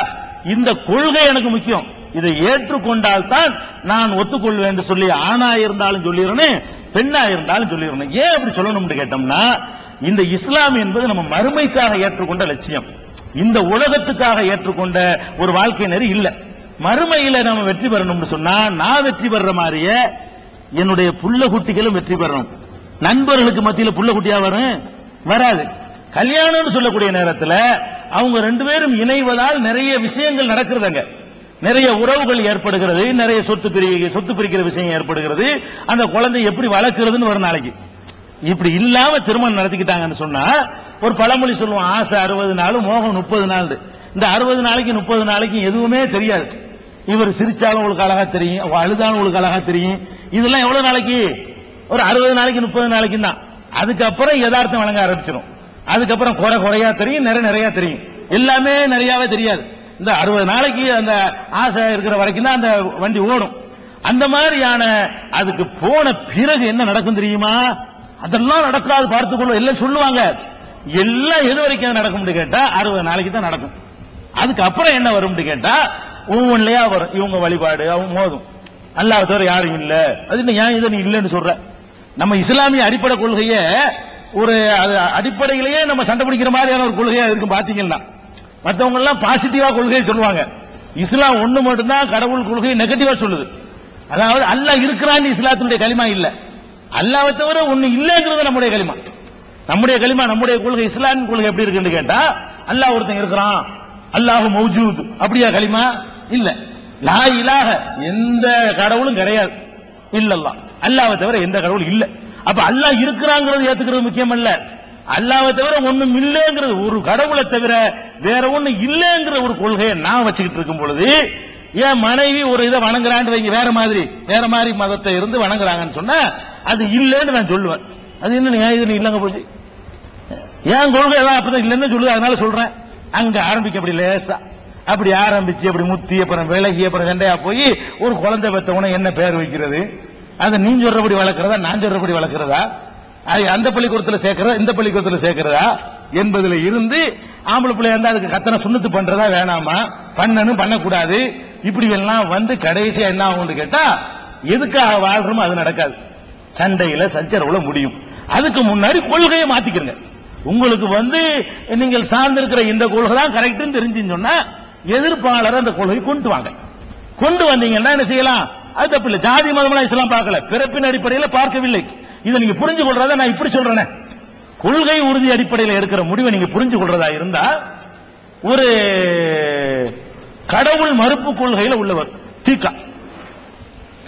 இந்த கொள்கை எனக்கு முக்கியம், இதை ஏற்றுக்கொண்டால் தான் நான் ஒத்துக்கொள்வேன் என்று சொல்லி ஆணா இருந்தாலும் சொல்லிடணும், பெண்ணா இருந்தாலும் சொல்லிடணும். ஏன் அப்படி சொல்லணும்னு கேட்டோம்னா, இந்த இஸ்லாம் என்பது நம்ம மறுமைக்காக ஏற்றுக்கொண்ட லட்சியம், இந்த உலகத்துக்காக ஏற்றுக்கொண்ட ஒரு வாழ்க்கை நெறி இல்ல. மறுமையில நம்ம வெற்றி பெறணும்னு சொன்னா நான் வெற்றி பெற மாதிரியே என்னுடைய புள்ள குட்டிகளும் வெற்றி பெறணும். நண்பர்களுக்கு மத்தியில் புள்ள குட்டியா வராது. கல்யாணம் சொல்லக்கூடிய நேரத்தில் அவங்க ரெண்டு பேரும் இணைவதால் நிறைய விஷயங்கள் நடக்கிறதுங்க, நிறைய உறவுகள் ஏற்படுகிறது, நிறைய சொத்து பிரிக்கிற விஷயம் ஏற்படுகிறது. அந்த குழந்தை எப்படி வளர்க்கிறதுன்னு ஒரு நாளைக்கு இப்படி இல்லாம திருமணம் நடத்திக்கிட்டாங்கன்னு சொன்னா ஒரு பழமொழி சொல்லுவோம், ஆசை 60 நாள் மோகம் 30 நாள். இந்த 60 நாளைக்கு 30 நாளைக்கு எதுவுமே தெரியாது. இவர் சிரிச்சாலும் உங்களுக்கு அழகா தெரியும், அழுதாலும் உங்களுக்கு அழகா தெரியும். இதெல்லாம் எவ்வளவு நாளைக்கு? ஒரு 60 நாளைக்கு 30 நாளைக்கு தான். அதுக்கப்புறம் யதார்த்தம் வழங்க ஆரம்பிச்சிடும். அதுக்கப்புறம் குறையா தெரியும், நிறைய தெரியும், எல்லாமே நிறையவே தெரியாது. இந்த 60 நாளைக்கு அந்த ஆசை இருக்கிற வரைக்கும் தான் அந்த வண்டி ஓடும். அந்த மாதிரியான அதுக்கு போன பிறகு என்ன நடக்கும் தெரியுமா? அதெல்லாம் நடக்காது, பார்த்துக்கொள்ள எல்லாம் சொல்லுவாங்க. எல்லாம் எது வரைக்கும் நடக்கும் கேட்டா 60 நாளைக்கு தான் நடக்கும். அதுக்கப்புறம் என்ன வரும் கேட்டா ஒவ்வொன்றிலையா வரும். இவங்க வழிபாடு அவங்க மோதும், அல்லாஹ் தவிர யாரும் இல்ல. அது ஏன் இதை நீ இல்லைன்னு சொல்ற? நம்ம இஸ்லாமிய அடிப்படை கொள்கைய ஒரு அடிப்படையிலேயே நம்ம சண்டை பிடிக்கிற மாதிரியான ஒரு கொள்கையா இருக்கும். பாத்தீங்கன்னா மற்றவங்க எல்லாம் பாசிட்டிவா கொள்கையை சொல்லுவாங்க, இஸ்லாம் ஒண்ணு மட்டும்தான் கடவுள் கொள்கையை நெகட்டிவா சொல்லுது. அதாவது அல்லாஹ் இருக்கிறான்னு இஸ்லாத்தினுடைய களிமா இல்ல, அல்லாஹ்வை தவிர ஒண்ணு இல்லைங்கிறது நம்முடைய களிமா. நம்முடைய கொள்கை இஸ்லாமின் கொள்கை எப்படி இருக்குன்னு கேட்டா அல்லாஹ் ஒருத்தன் இருக்கிறான், அல்லாஹ் மௌஜூத், அப்படியா களிமா? இல்ல. லா இலாஹ, எந்த கடவுளும் கிடையாது, இல்லல்லாஹ், அல்லாஹ்வை தவிர எந்த கடவுளும் இல்ல. அப்ப அல்லாஹ் இருக்கிறாங்கிறது ஏத்துக்கிறது முக்கியம் அல்ல, அல்லாஹ்வை தவிர ஒண்ணும் இல்லைங்கிறது, ஒரு கடவுளை தவிர வேற ஒண்ணு இல்லைங்கிற ஒரு கொள்கையை நான் வச்சுக்கிட்டு இருக்கும் பொழுது என் மனைவி ஒரு இதை வணங்குறான்னு வைங்க, வேற மாதிரி மதத்தை இருந்து வணங்குறாங்கன்னு சொன்னா அது இல்லைன்னு நான் சொல்லுவேன். அது என்ன இது இல்லங்க போச்சு, என் கொள்கை எல்லாம் அப்படிதான் இல்லைன்னு சொல்லுது, அதனால சொல்றேன். அங்க ஆரம்பிக்க அப்படி லேசா அப்படி ஆரம்பிச்சு அப்படி முத்தி அப்புறம் விலகி அப்புறம் சண்டையா போய் ஒரு குழந்தை பெற்றவன என்ன பேர் வைக்கிறது, அதை நீ சொல்றபடி வளர்க்கிறதா நான் சொல்றபடி வளர்க்கிறதா, அந்த பள்ளிக்கூடத்தில் சேர்க்கிறதா இந்த பள்ளிக்கூடத்தில் சேர்க்கிறதா என்பதுல இருந்து ஆம்பளை பிள்ளை இருந்தா அதுக்கு கத்தனை சுண்ணத்து பண்றதா வேணாமா, பண்ணணும் பண்ணக்கூடாது, இப்படி எல்லாம் கடைசியா என்ன ஆகும் கேட்டா எதுக்காக வாழ்றோமோ அது நடக்காது, சண்டையில சச்சரவுல முடியும். அதுக்கு முன்னாடி கொள்கையை மாத்திக்கிறங்க. உங்களுக்கு நீங்கள் சார்ந்திருக்கிற இந்த கொள்கை தான் கரெக்ட்னு தெரிஞ்சுன்னு சொன்னா எதிர்ப்பாளர் அந்த கொள்கை கொண்டு வந்தீங்கன்னா என்ன செய்யலாம்? அது தப்பு இல்லை. ஜாதி மதம் இஸ்லாம் பார்க்கல, பிறப்பின் அடிப்படையில் பார்க்கவில்லை. இதை நீங்க புரிஞ்சு கொள்றதா நான் இப்படி சொல்றேன், கொள்கை உறுதி அடிப்படையில் எடுக்கிற முடிவை நீங்க புரிஞ்சு கொள்றதா இருந்தா ஒரு கடவுள் மறுப்பு கொள்கையில் உள்ளவர் தீகா,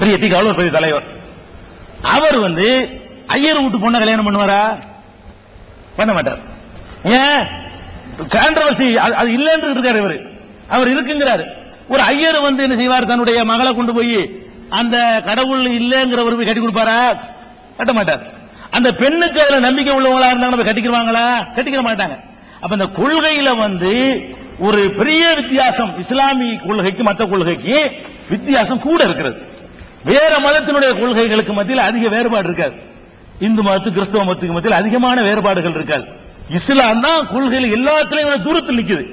பெரிய தீகாவில் ஒரு பெரிய தலைவர், அவர் ஐயர் வீட்டு பொண்ணை கல்யாணம் பண்ணுவாரா? பண்ண மாட்டார். ஏன்? கான்ட்ரவர்சி அது இல்லைன்னு இருக்காரு இவர், அவர் இருக்குங்கிறாரு. ஒரு ஐயர் என்ன செய்வார்? தன்னுடைய மகளை கொண்டு போய் அந்த கடவுள் இல்லைங்கிறவர் போய் கட்டி கொடுப்பாரா? கட்ட மாட்டார். அந்த பெண்ணுக்கு அதுல நம்பிக்கை உள்ளவங்களா இருந்தாங்க கட்டிக்கிறவாங்களா? கட்டிக்கிற மாட்டாங்க. அப்ப இந்த கொள்கையில ஒரு பெரிய வித்தியாசம் இஸ்லாமிய கொள்கைக்கு மற்ற கொள்கைக்கு வித்தியாசம் கூட இருக்கிறது. வேற மதத்தினுடைய கொள்கைகளுக்கு மத்தியில் அதிக வேறுபாடு இருக்காது. இந்து மதத்து கிறிஸ்தவ மதத்துக்கு மத்தியில் அதிகமான வேறுபாடுகள் இருக்காது. இஸ்லாம் தான் கொள்கையில் எல்லாத்திலையும் தூரத்தில் நிக்குது.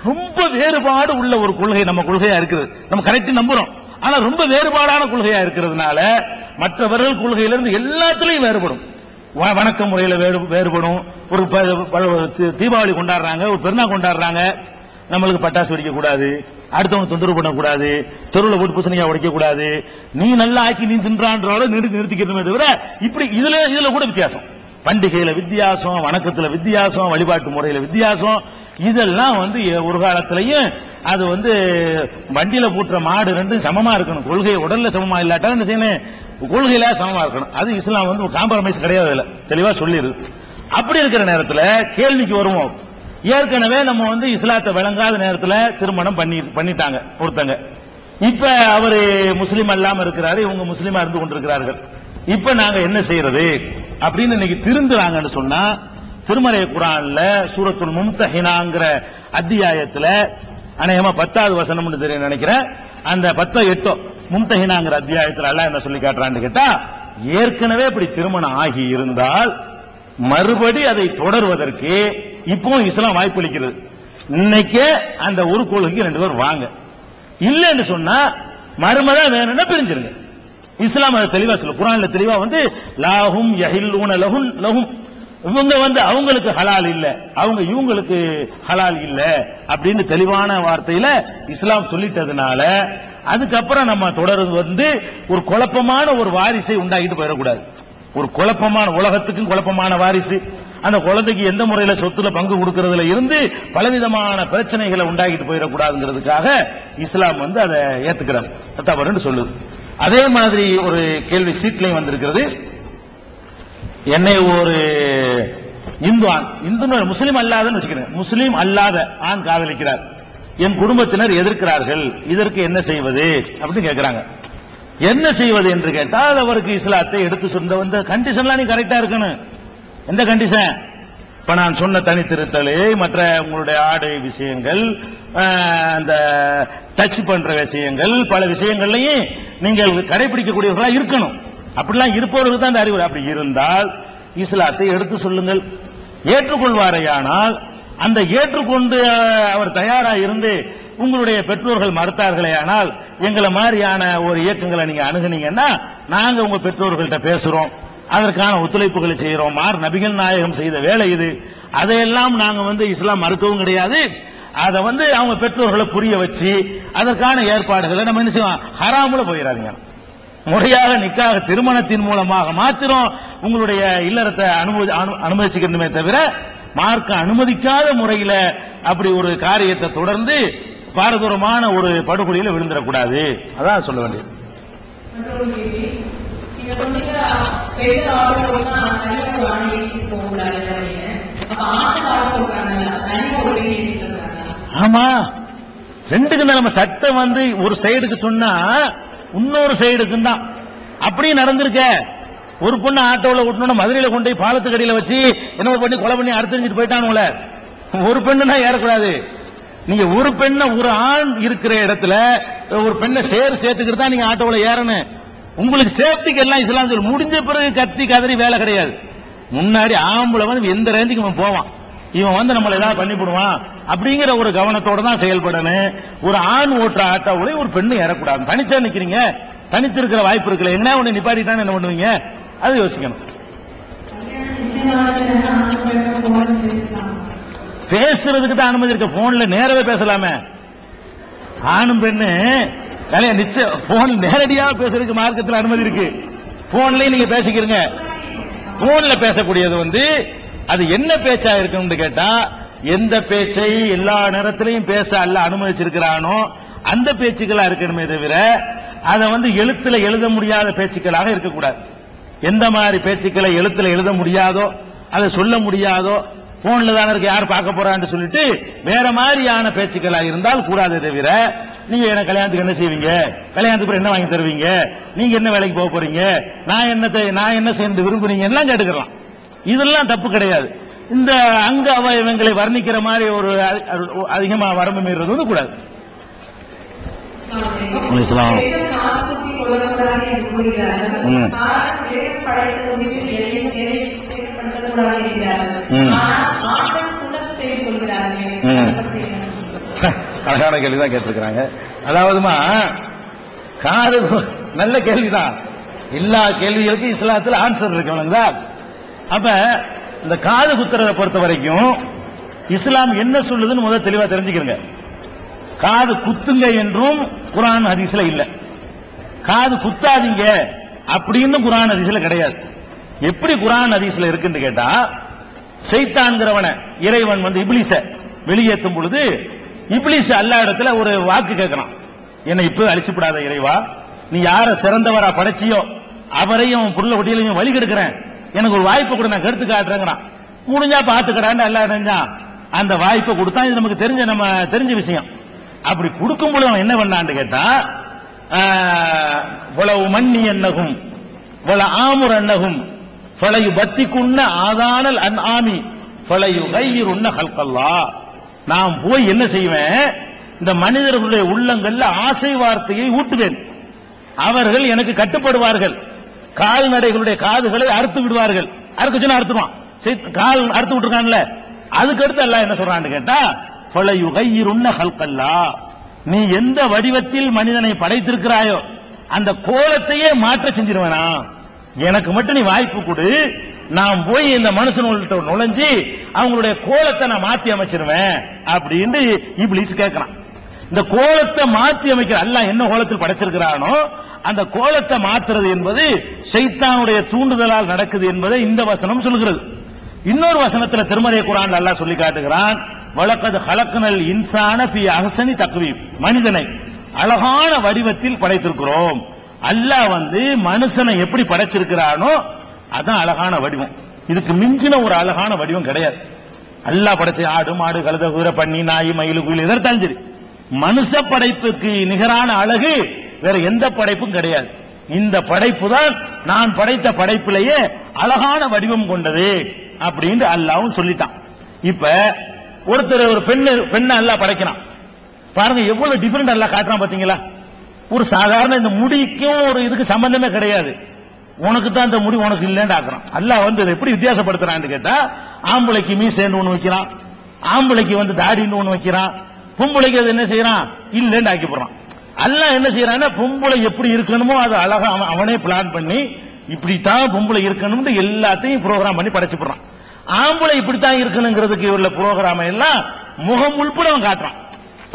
ரொம்ப வேறுபாடு உள்ள ஒரு கொள்கை நம்ம கொள்கையா இருக்குது. நம்ம கரெக்ட் நம்புறோம். ஆனா ரொம்ப வேறுபாடான கொள்கையா இருக்கிறதுனால மற்றவர்கள் கொள்கையிலிருந்து எல்லாத்திலையும் வேறுபடும். வணக்க முறையில வேறுபடும். ஒரு தீபாவளி கொண்டாடுறாங்க, ஒரு பெருநாள் கொண்டாடுறாங்க, நம்மளுக்கு பட்டாசு வெடிக்க கூடாது, அடுத்தவங்க தொந்தரவு பண்ணக்கூடாது, தெருவில் போட்டு பூசணியா உடைக்க கூடாது, நீ நல்லா ஆக்கி நீ தின்றான்றோட நிறுத்திக்கிறதுமே தவிர இப்படி இதுல கூட வித்தியாசம். பண்டிகையில வித்தியாசம், வணக்கத்துல வித்தியாசம், வழிபாட்டு முறையில வித்தியாசம். இதெல்லாம் ஒரு காலத்திலையும் அது வண்டியில பூட்டுற மாடு ரெண்டும் சமமா இருக்கணும். கொள்கை உடல்ல சமமா இல்லாட்டா என்ன செய்யணும், கொள்கையில சமமா இருக்கணும். அது இஸ்லாம் காம்ப்ரமைஸ் கிடையாது, இல்ல தெளிவா சொல்லிடுது. அப்படி இருக்கிற நேரத்தில் கேள்விக்கு வருவோம். ஏற்கனவே நம்ம இஸ்லாத்தை விளங்காத நேரத்தில் திருமணம் பண்ணிட்டாங்க ஒருத்தங்க. இப்ப அவரு முஸ்லீம் அல்லாம இருக்கிறாரு, இவங்க முஸ்லீமா இருந்து கொண்டிருக்கிறார்கள். இப்ப நாங்க என்ன செய்யறது அப்படின்னு இன்னைக்கு திருந்துறாங்கன்னு சொன்னா, திருமறை குர்ஆன்ல சூரத்துல் மும்தஹினாங்கிற அத்தியாயத்துல அநேகமா 10வது வசனம்னு தெரியும் நினைக்கிறேன். அந்த 10-8 மும்தஹினாங்கிற அத்தியாயத்துல அல்லாஹ் என்ன சொல்லி காட்டுறான்னு கேட்டா, ஏற்கனவே இப்படி திருமணம் ஆகி இருந்தால் மறுபடி அதை தொடர்வதற்கு இப்போ இஸ்லாம் வாய்ப்பளிக்கிறது. இன்னைக்கே அந்த ஒரு கொள்கைக்கு 2 பேர் வாங்க, இல்லன்னு சொன்னா மறுமதான் வேணும்னா பிரிஞ்சிருங்க. இஸ்லாம் அதை தெளிவா சொல்லு. குர்ஆன்ல தெளிவா லாஹும் யஹில்லூன லஹும், இவங்க அவங்களுக்கு ஹலால் இல்ல, அவங்க இவங்களுக்கு ஹலால் இல்ல அப்படின்னு தெளிவான வார்த்தையில இஸ்லாம் சொல்லிட்டதுனால அதுக்கப்புறம் நம்ம தொடர்ந்து ஒரு குழப்பமான ஒரு வாரிசை உண்டாக்கிட்டு போயிடக்கூடாது. ஒரு குழப்பமான உலகத்துக்கும் குழப்பமான வாரிசு, அந்த குழந்தைக்கு எந்த முறையில சொத்துல பங்கு கொடுக்கறதுல இருந்து பலவிதமான பிரச்சனைகளை உண்டாக்கிட்டு போயிடக்கூடாதுங்கிறதுக்காக இஸ்லாம் அதை ஏத்துக்கிறாங்க, தவறுன்னு சொல்லுது. அதே மாதிரி ஒரு கேள்வி சீட்லையும் வந்திருக்கிறது. என்னை ஒரு இந்து முஸ்லீம் அல்லாதன்னு வச்சுக்கிறேன், முஸ்லீம் அல்லாத ஆண் காதலிக்கிறார், என் குடும்பத்தினர் எதிர்க்கிறார்கள், இதற்கு என்ன செய்வது அப்படின்னு கேட்கிறாங்க. என்ன செய்வது என்று கேட்டால் அவருக்கு இஸ்லாத்தை எடுத்து சொன்ன கண்டிஷன்லாம் நீ கரெக்டா இருக்கணும். எந்த கண்டிஷன்? இப்ப நான் சொன்ன தனித்திருத்தல், மற்ற உங்களுடைய ஆடை விஷயங்கள், அந்த டச் பண்ற விஷயங்கள், பல விஷயங்கள்லையும் நீங்கள் கடைபிடிக்கக்கூடியவர்களா இருக்கணும். அப்படிலாம் இருப்பவர்களுக்கு தான் அந்த அறிவு. அப்படி இருந்தால் இஸ்லாத்தை எடுத்து சொல்லுங்கள். ஏற்றுக்கொள்வாரையானால் அந்த ஏற்றுக்கொண்டு அவர் தயாரா இருந்து உங்களுடைய பெற்றோர்கள் மறுத்தார்களே ஆனால் எங்களை மாதிரியான ஒரு இயக்கங்களை நீங்க அணுகுனீங்கன்னா நாங்க உங்க பெற்றோர்கள்ட்ட பேசுறோம், அதற்கான ஒத்துழைப்புகளை செய்யறோம். நபிகள் நாயகம் செய்த வேலை இது. அதையெல்லாம் நாங்க இஸ்லாம் மறுக்கவும் கிடையாது. அதை அவங்க பெற்றோர்களை புரிய வச்சு அதற்கான ஏற்பாடுகளை நம்ம என்ன செய்வோம், ஹராமுல போயிடாதீங்க. முறையாக நிக்காக திருமணத்தின் மூலமாக மாத்திரம் உங்களுடைய இல்லறத்தை அனுமதிச்சுக்கணுமே தவிர மார்க்க அனுமதிக்காத முறையில அப்படி ஒரு காரியத்தை தொடர்ந்து பாரதூரமான ஒரு படுகொலையில விழுந்துடக்கூடாது. அதான் சொல்ல வேண்டியது. ஆமா, ரெண்டுக்கு நம்ம சட்டம் ஒரு சைடுக்கு சொன்னா இன்னொரு சைடுக்கு தான் அப்படி நடந்திருக்க. ஒரு பொண்ணு ஆட்டோல விட்டணும், மதுரையில கொண்டு போய் பாலத்துக்கு அடியில வச்சு என்ன பண்ணி கொலை பண்ணி அடுத்து போயிட்டானுல. ஒரு பெண்ணுனா ஏறக்கூடாது. நீங்க ஒரு பெண்ண ஒரு ஆண் இருக்கிற இடத்துல ஒரு பெண்ணை சேர்த்துக்கிட்டு தான் நீங்க ஆட்டோல ஏறணும். உங்களுக்கு சேஃப்டிக்கு எல்லாம் இஸ்லாம் சொல்லு. முடிஞ்ச பிறகு கத்தி கதறி வேலை கிடையாது. முன்னாடி ஆம்பளை எந்த ரேஞ்சுக்கு இவன் போவான், இவன் நம்மள ஏதாவது பண்ணிவிடுவான் அப்படிங்கிற ஒரு கவனத்தோட தான் செயல்படணும். ஒரு ஆண் ஓட்டுற ஆட்டோவுல ஒரு பெண்ணு ஏறக்கூடாது. தனிச்சா நிக்கிறீங்க, தனித்து இருக்கிற வாய்ப்பு இருக்குல்ல, என்ன ஒண்ணு நிப்பாட்டிட்டான்னு என்ன பண்ணுவீங்க, அதை யோசிக்கணும். பேசுறதுக்கு தான் அனுமதி இருக்க, போன்ல நேரவே பேசலாமே. ஆணும் பெண்ணு நிச்சயம் போன் நேரடியாக பேசுறதுக்கு மார்க்கத்தில் அனுமதி இருக்கு. போன்லயும் நீங்க பேசிக்கிறீங்க. போன்ல பேசக்கூடியது அது என்ன பேச்சா இருக்குன்னு கேட்டா, எந்த பேச்சை எல்லா நேரத்திலையும் பேச அல்ல அனுமதிச்சிருக்கிறானோ அந்த பேச்சுக்களா இருக்கணுமே தவிர அதை எழுத்துல எழுத முடியாத பேச்சுக்களாக இருக்கக்கூடாது. எந்த மாதிரி பேச்சுக்களை எழுத்துல எழுத முடியாதோ, அதை சொல்ல முடியாதோ, போன்ல தானே இருக்கு யார் பார்க்க போறான்னு சொல்லிட்டு வேற மாதிரியான பேச்சுக்களா இருந்தால் கூடாதே தவிர, நீங்க என்ன கல்யாணத்துக்கு என்ன செய்வீங்க, கல்யாணத்துக்கு என்ன வாங்கி தருவீங்க, நீங்க என்ன வேலைக்கு போக போறீங்க, நான் என்ன சேர்ந்து விரும்புறீங்க எல்லாம் கேட்டுக்கலாம். இதெல்லாம் தப்பு கிடையாது. இந்த அங்க அவயவங்களை வர்ணிக்கிற மாதிரி ஒரு அதிகமா வரம்பு மீறது வந்து கூடாது. அழகான கேள்விதான் கேட்டிருக்கிறாங்க. அதாவதுமா காது நல்ல கேள்விதான். எல்லா கேள்விகளுக்கும் இஸ்லாத்தில் ஆன்சர் இருக்கு. அப்ப இந்த காது குத்துறதை பொறுத்த வரைக்கும் இஸ்லாம் என்ன சொல்லுதுன்னு முதல் தெளிவா தெரிஞ்சுக்கிறங்க. காது குத்துங்க என்றும் குர்ஆன் ஹதீஸ்ல இல்ல, காது குத்தாதீங்க அப்படின்னு குர்ஆன் ஹதீஸ்ல கிடையாது. எப்படி குர்ஆன் ஹதீஸ்ல இருக்குன்னு கேட்டா, சைத்தான்கிறவன இறைவன் வந்து இப்லீஸ வெளியேற்றும் பொழுது இப்லீஸ் அல்லாஹ் இடத்துல ஒரு வாக்கு கேட்கறான், என்னை இப்ப அழிச்சுப்படாத இறைவா, நீ யார சிறந்தவரா படைச்சியோ அவரையும் புள்ள ஒட்டியிலையும் வழி கெடுக்கிறேன், எனக்கு ஒரு வாய்ப்பை கூட நான் கெடுத்து காட்டுறேங்கிறான். முடிஞ்சா பாத்துக்கிறான்னு அல்லாஹ் நினைஞ்சான், அந்த வாய்ப்பை கொடுத்தா. இது நமக்கு தெரிஞ்ச விஷயம். அப்படி கொடுக்கும் பொழுது அவன் என்ன பண்ணான்னு கேட்டா, வலவு மன்னி என்னகும் வல ஆமுர் அன்னகும் ஃபலயு பத்திக்குன்ன ஆதானல் அன் ஆமி ஃபலயு கையிருன்ன ஹல்கல்லா. நான் போய் என்ன செய்வேன், இந்த மனிதர்களுடைய உள்ளங்கள்ல ஆசை வார்த்தையை ஊட்டுவேன், அவர்கள் எனக்கு கட்டுப்படுவார்கள், கால்நடைகளுடைய காதுகளை அறுத்து விடுவார்கள். அறுக்க சொன்னா அறுத்துவான், கால் அறுத்து விட்டுருக்கான்ல. அதுக்கு அடுத்து அல்லாஹ் என்ன சொல்றான்னு கேட்டா, ஃபலயு கையிருன்ன ஹல்கல்லா, நீ எந்த வடிவத்தில் மனிதனை படைத்திருக்கிறாயோ அந்த கோலத்தையே மாற்ற செஞ்சிருவேனா, எனக்கு மட்டும் நீ வாய்ப்பு கொடு, நான் போய் இந்த மனுஷனுள்கிட்ட நுழைஞ்சி அவங்களுடைய கோலத்தை நான் மாற்றி அமைச்சிருவேன் அப்படின்னு இப்லீஸ் கேட்கிறான். இந்த கோலத்தை மாற்றி அமைக்கிற அல்லாஹ் என்ன கோலத்தில் படைச்சிருக்கிறானோ அந்த கோலத்தை மாற்றுறது என்பது ஷைத்தானுடைய தூண்டுதலால் நடக்குது என்பதை இந்த வசனம் சொல்கிறது. இன்னொரு வசனத்துல திருமறை குர்ஆன்ல அல்லாஹ் சொல்லி காட்டுகிறான், வலக்கத் ஹலக்னல் இன்சான ஃபீ அஹ்ஸனி தக்வீம், மனிதனை அழகான வடிவத்தில் படைத்திருக்கிறோம். அல்லாஹ் வந்து மனுஷனை எப்படி படைச்சிருக்கிறானோ அதான் அழகான வடிவம். இதுக்கு மிஞ்சின ஒரு அழகான வடிவம் கிடையாது. அல்லாஹ் படைச்ச ஆடு மாடு கழுத குதிரை பன்னி நாய் மயில் குயில் எதற்காலும் சரி, மனுஷ படைப்புக்கு நிகரான அழகு வேற எந்த படைப்பும் கிடையாது. இந்த படைப்பு தான் நான் படைத்த படைப்பிலேயே அழகான வடிவம் கொண்டது அப்படின்னு அல்லாஹ்வும் சொல்லிட்டான். இப்ப ஒருத்தர் ஒரு பெண்ணை அல்லாஹ் படைக்கிறான் பாருங்க, எவ்வளவு டிஃபரெண்ட் அல்லாஹ் காட்டுறான் பாத்தீங்களா. ஒரு சாதாரண இந்த முடிக்கும் ஒரு இதுக்கு சம்பந்தமே கிடையாது, உனக்கு தான் இந்த முடி உனக்கு இல்லைன்னு ஆக்குறான். அல்லாஹ் வந்து எப்படி வித்தியாசப்படுத்துறான்னு கேட்டா, ஆம்பளைக்கு மீசேன்னு ஒண்ணு வைக்கிறான், ஆம்பளைக்கு வந்து தாடின்னு ஒண்ணு வைக்கிறான், பொம்பளைக்கு அது என்ன செய்யறான் இல்லைன்னு ஆக்கி போடுறான். அல்லாஹ் என்ன செய்யறான்னா, பொம்பளை எப்படி இருக்கணுமோ அது அழகா அவனே பிளான் பண்ணி இப்படித்தான் பொம்பளை இருக்கணும்னு எல்லாத்தையும் ப்ரோக்ராம் பண்ணி படைச்சு போடுறான். ஆம்பளை இப்படித்தான் இருக்கணுங்கிறதுக்கு உள்ள ப்ரோக்ராம் எல்லாம் முகம் உள்பட அவன் காட்டுறான்.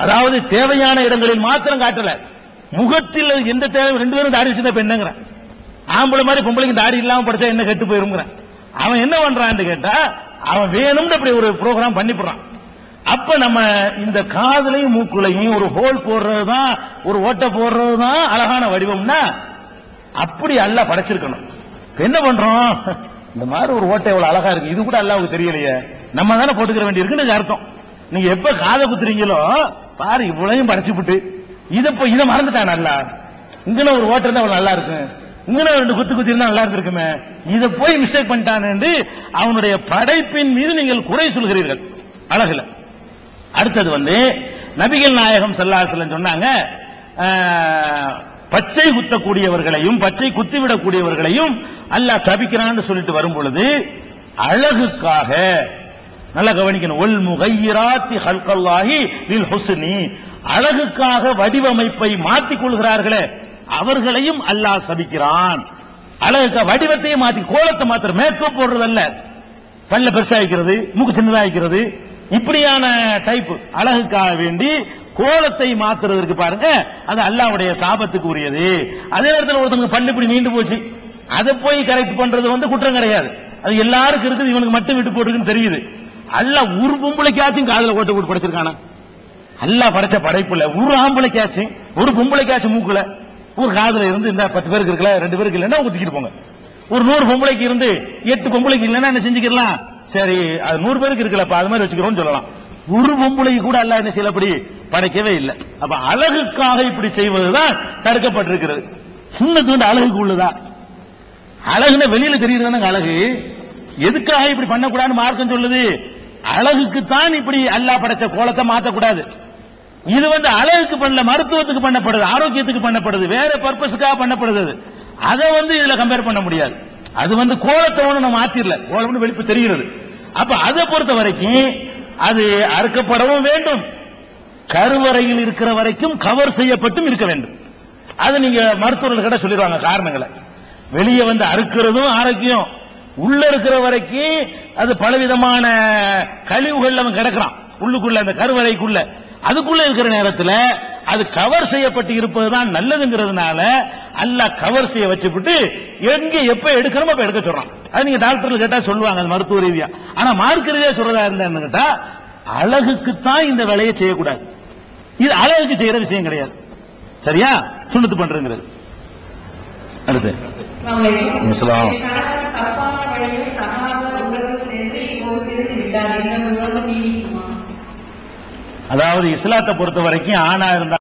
அதாவது தேவையான இடங்களில் மாத்திரம் காட்டல, முகத்தில் எந்த தேவை, ரெண்டு பேரும் தாடி வச்சிருந்தா பெண்ணுங்கிற, ஆம்பளை மாதிரி பொம்பளைக்கு தாடி இல்லாம படிச்சா என்ன கெட்டு போயிருங்கிற. அவன் என்ன பண்றான்னு கேட்டா, அவன் வேணும்னு அப்படி ஒரு ப்ரோக்ராம் பண்ணி போடுறான். அப்ப நம்ம இந்த காதுலையும் மூக்குலையும் ஒரு ஹோல் போடுறதுதான், ஒரு ஓட்டை போடுறதுதான் அழகான வடிவம்னா அப்படி அல்லாஹ் படைச்சிருக்கணும். என்ன பண்றோம், இந்த மாதிரி ஒரு ஓட்டை எவ்வளவு அழகா இருக்கு, இது கூட அல்லாஹ்வுக்கு தெரியலையே, நம்ம தானே போட்டுக்கிற வேண்டி இருக்குன்னு அர்த்தம். நீங்க எப்ப காதை குத்துறீங்களோ பாரு, இவ்வளவையும் படைச்சுவிட்டு இதை மறந்துட்டான் அல்லாஹ். இங்கன ஒரு ஓட்டை இருந்தா அவ்வளவு நல்லா இருக்கு, இங்கன ரெண்டு குத்து இருந்தா நல்லா இருந்திருக்குமே, இதை போய் மிஸ்டேக் பண்ணிட்டான் என்று அவனுடைய படைப்பின் மீது நீங்கள் குறை சொல்கிறீர்கள் அழகுல. அடுத்தது வந்து நபிகள் நாயகம் ஸல்லல்லாஹு அலைஹி வஸல்லம் சொன்னாங்க, பச்சை குத்தக்கூடியவர்களையும் பச்சை குத்திவிடக்கூடியவர்களையும் அல்லாஹ் சபிக்கிறான்னு சொல்லிட்டு வரும் பொழுது அழகுக்காக நல்லா கவனிக்கணும், ஒல் முகையிராத்தி ஹல்கல்லாஹி லில் ஹுஸ்னி, அழகுக்காக வடிவமைப்பை மாற்றிக் கொள்கிறார்களே அவர்களையும் அல்லாஹ் சபிக்கிறான். அழகுக்காக வடிவத்தையும் மாற்றி கோலத்தை மாத்திர மேக்கப் போடுறதல்ல, பல்ல பெருசாகிறது மூக்கு சின்னதாகிறது இப்படியான டைப் அழகுக்காக வேண்டி கோலத்தை மாத்துறதுக்கு பாருங்க, அது அல்லாஹ்வுடைய சாபத்துக்கு உரியது. அதே நேரத்தில் ஒருத்தங்க பல்லு இப்படி நீண்டு போச்சு, அதை போய் கரெக்ட் பண்றது வந்து குற்றம் கிடையாது, அது எல்லாருக்கும் இருக்குது, இவனுக்கு மட்டும் விட்டு போட்டுருக்குன்னு தெரியுது. அல்லாஹ் ஒரு பொம்பளைக்காச்சும் காதுல ஓட்ட போட்டு படைச்சிருக்கானா? அல்லாஹ் படைச்ச படைப்புல ஒரு ஆம்பளைக்காச்சும் ஒரு பொம்பளைக்காச்சும் மூக்குல ஒரு காதுல இருந்து இந்த 10 பேருக்கு இருக்குல்ல 2 பேருக்கு இல்லைன்னா ஒதுக்கிட்டு போங்க. ஒரு 100 பொம்பளைக்கு இருந்து 8 பொம்பளைக்கு இல்லைன்னா என்ன செஞ்சுக்கலாம், சரி அது 100 பேருக்கு இருக்குல்லப்பா அது மாதிரி வச்சுக்கிறோம்னு சொல்லலாம். ஒரு பொம்பளைக்கு கூட அல்லாஹ் என்ன செய்யல, அப்படி படைக்கவே இல்லை. அப்ப அழகுக்காக இப்படி செய்வதுதான் தடுக்கப்பட்டிருக்கிறது. சுன்னத்து வந்து அழகுக்கு உள்ளதா? அழகுன வெளியில தெரியுதுதானங்க அழகு, எதுக்காக இப்படி பண்ணக்கூடாதுன்னு மார்க்கம் சொல்லுது? அழகுக்குத்தான் இப்படி அல்லாஹ் படைச்ச கோலத்தை மாத்தக்கூடாது. இது அழகுக்கு பண்ணல, மருத்துவத்துக்கு பண்ணப்படுது, ஆரோக்கியத்துக்கு பண்ணப்படுது, வேற பர்பஸுக்காக பண்ணப்படுது. அதை இதுல கம்பேர் பண்ண முடியாது. அது கோலத்தை நம்ம மாத்திரல, கோலம் வெளிப்பு தெரிகிறது. அப்ப அதை பொறுத்த வரைக்கும் அது அறுக்கப்படவும் வேண்டும், கருவறையில் இருக்கிற வரைக்கும் கவர் செய்யப்பட்டும் இருக்க வேண்டும். அது நீங்க மருத்துவர்கள் கிட்ட சொல்லிடுவாங்க காரணங்களை. வெளியே அறுக்கிறதும் ஆரோக்கியம், உள்ள இருக்கிற வரைக்கும் அது பலவிதமான கழிவுகள் அவன் கிடக்கிறான் உள்ளுக்குள்ள, அந்த கருவறைக்குள்ள. அதுக்குள்ள இருக்கிற நேரத்தில் அது கவர் செய்யப்பட்டு இருப்பதுதான் நல்லதுங்கிறதுனால அல்லாஹ் கவர் செய்ய வச்சுட்டு எங்க எப்ப எடுக்கணுமோ அப்ப எடுக்க சொல்றான். அது நீங்க டாக்டர்கள் கேட்டா சொல்லுவாங்க, அது மருத்துவ ரீதியா. ஆனா மார்க்க ரீதியா சொல்றதா இருந்தா கேட்டா, அழகுக்குத்தான் இந்த வேலையை செய்யக்கூடாது. இது அழகுக்கு செய்யற விஷயம் கிடையாது. சரியா? சுண்ணத்து பண்றதுங்கிறது. அடுத்து அதாவது இஸ்லாத்தை பொறுத்த வரைக்கும் ஆணா இருந்தா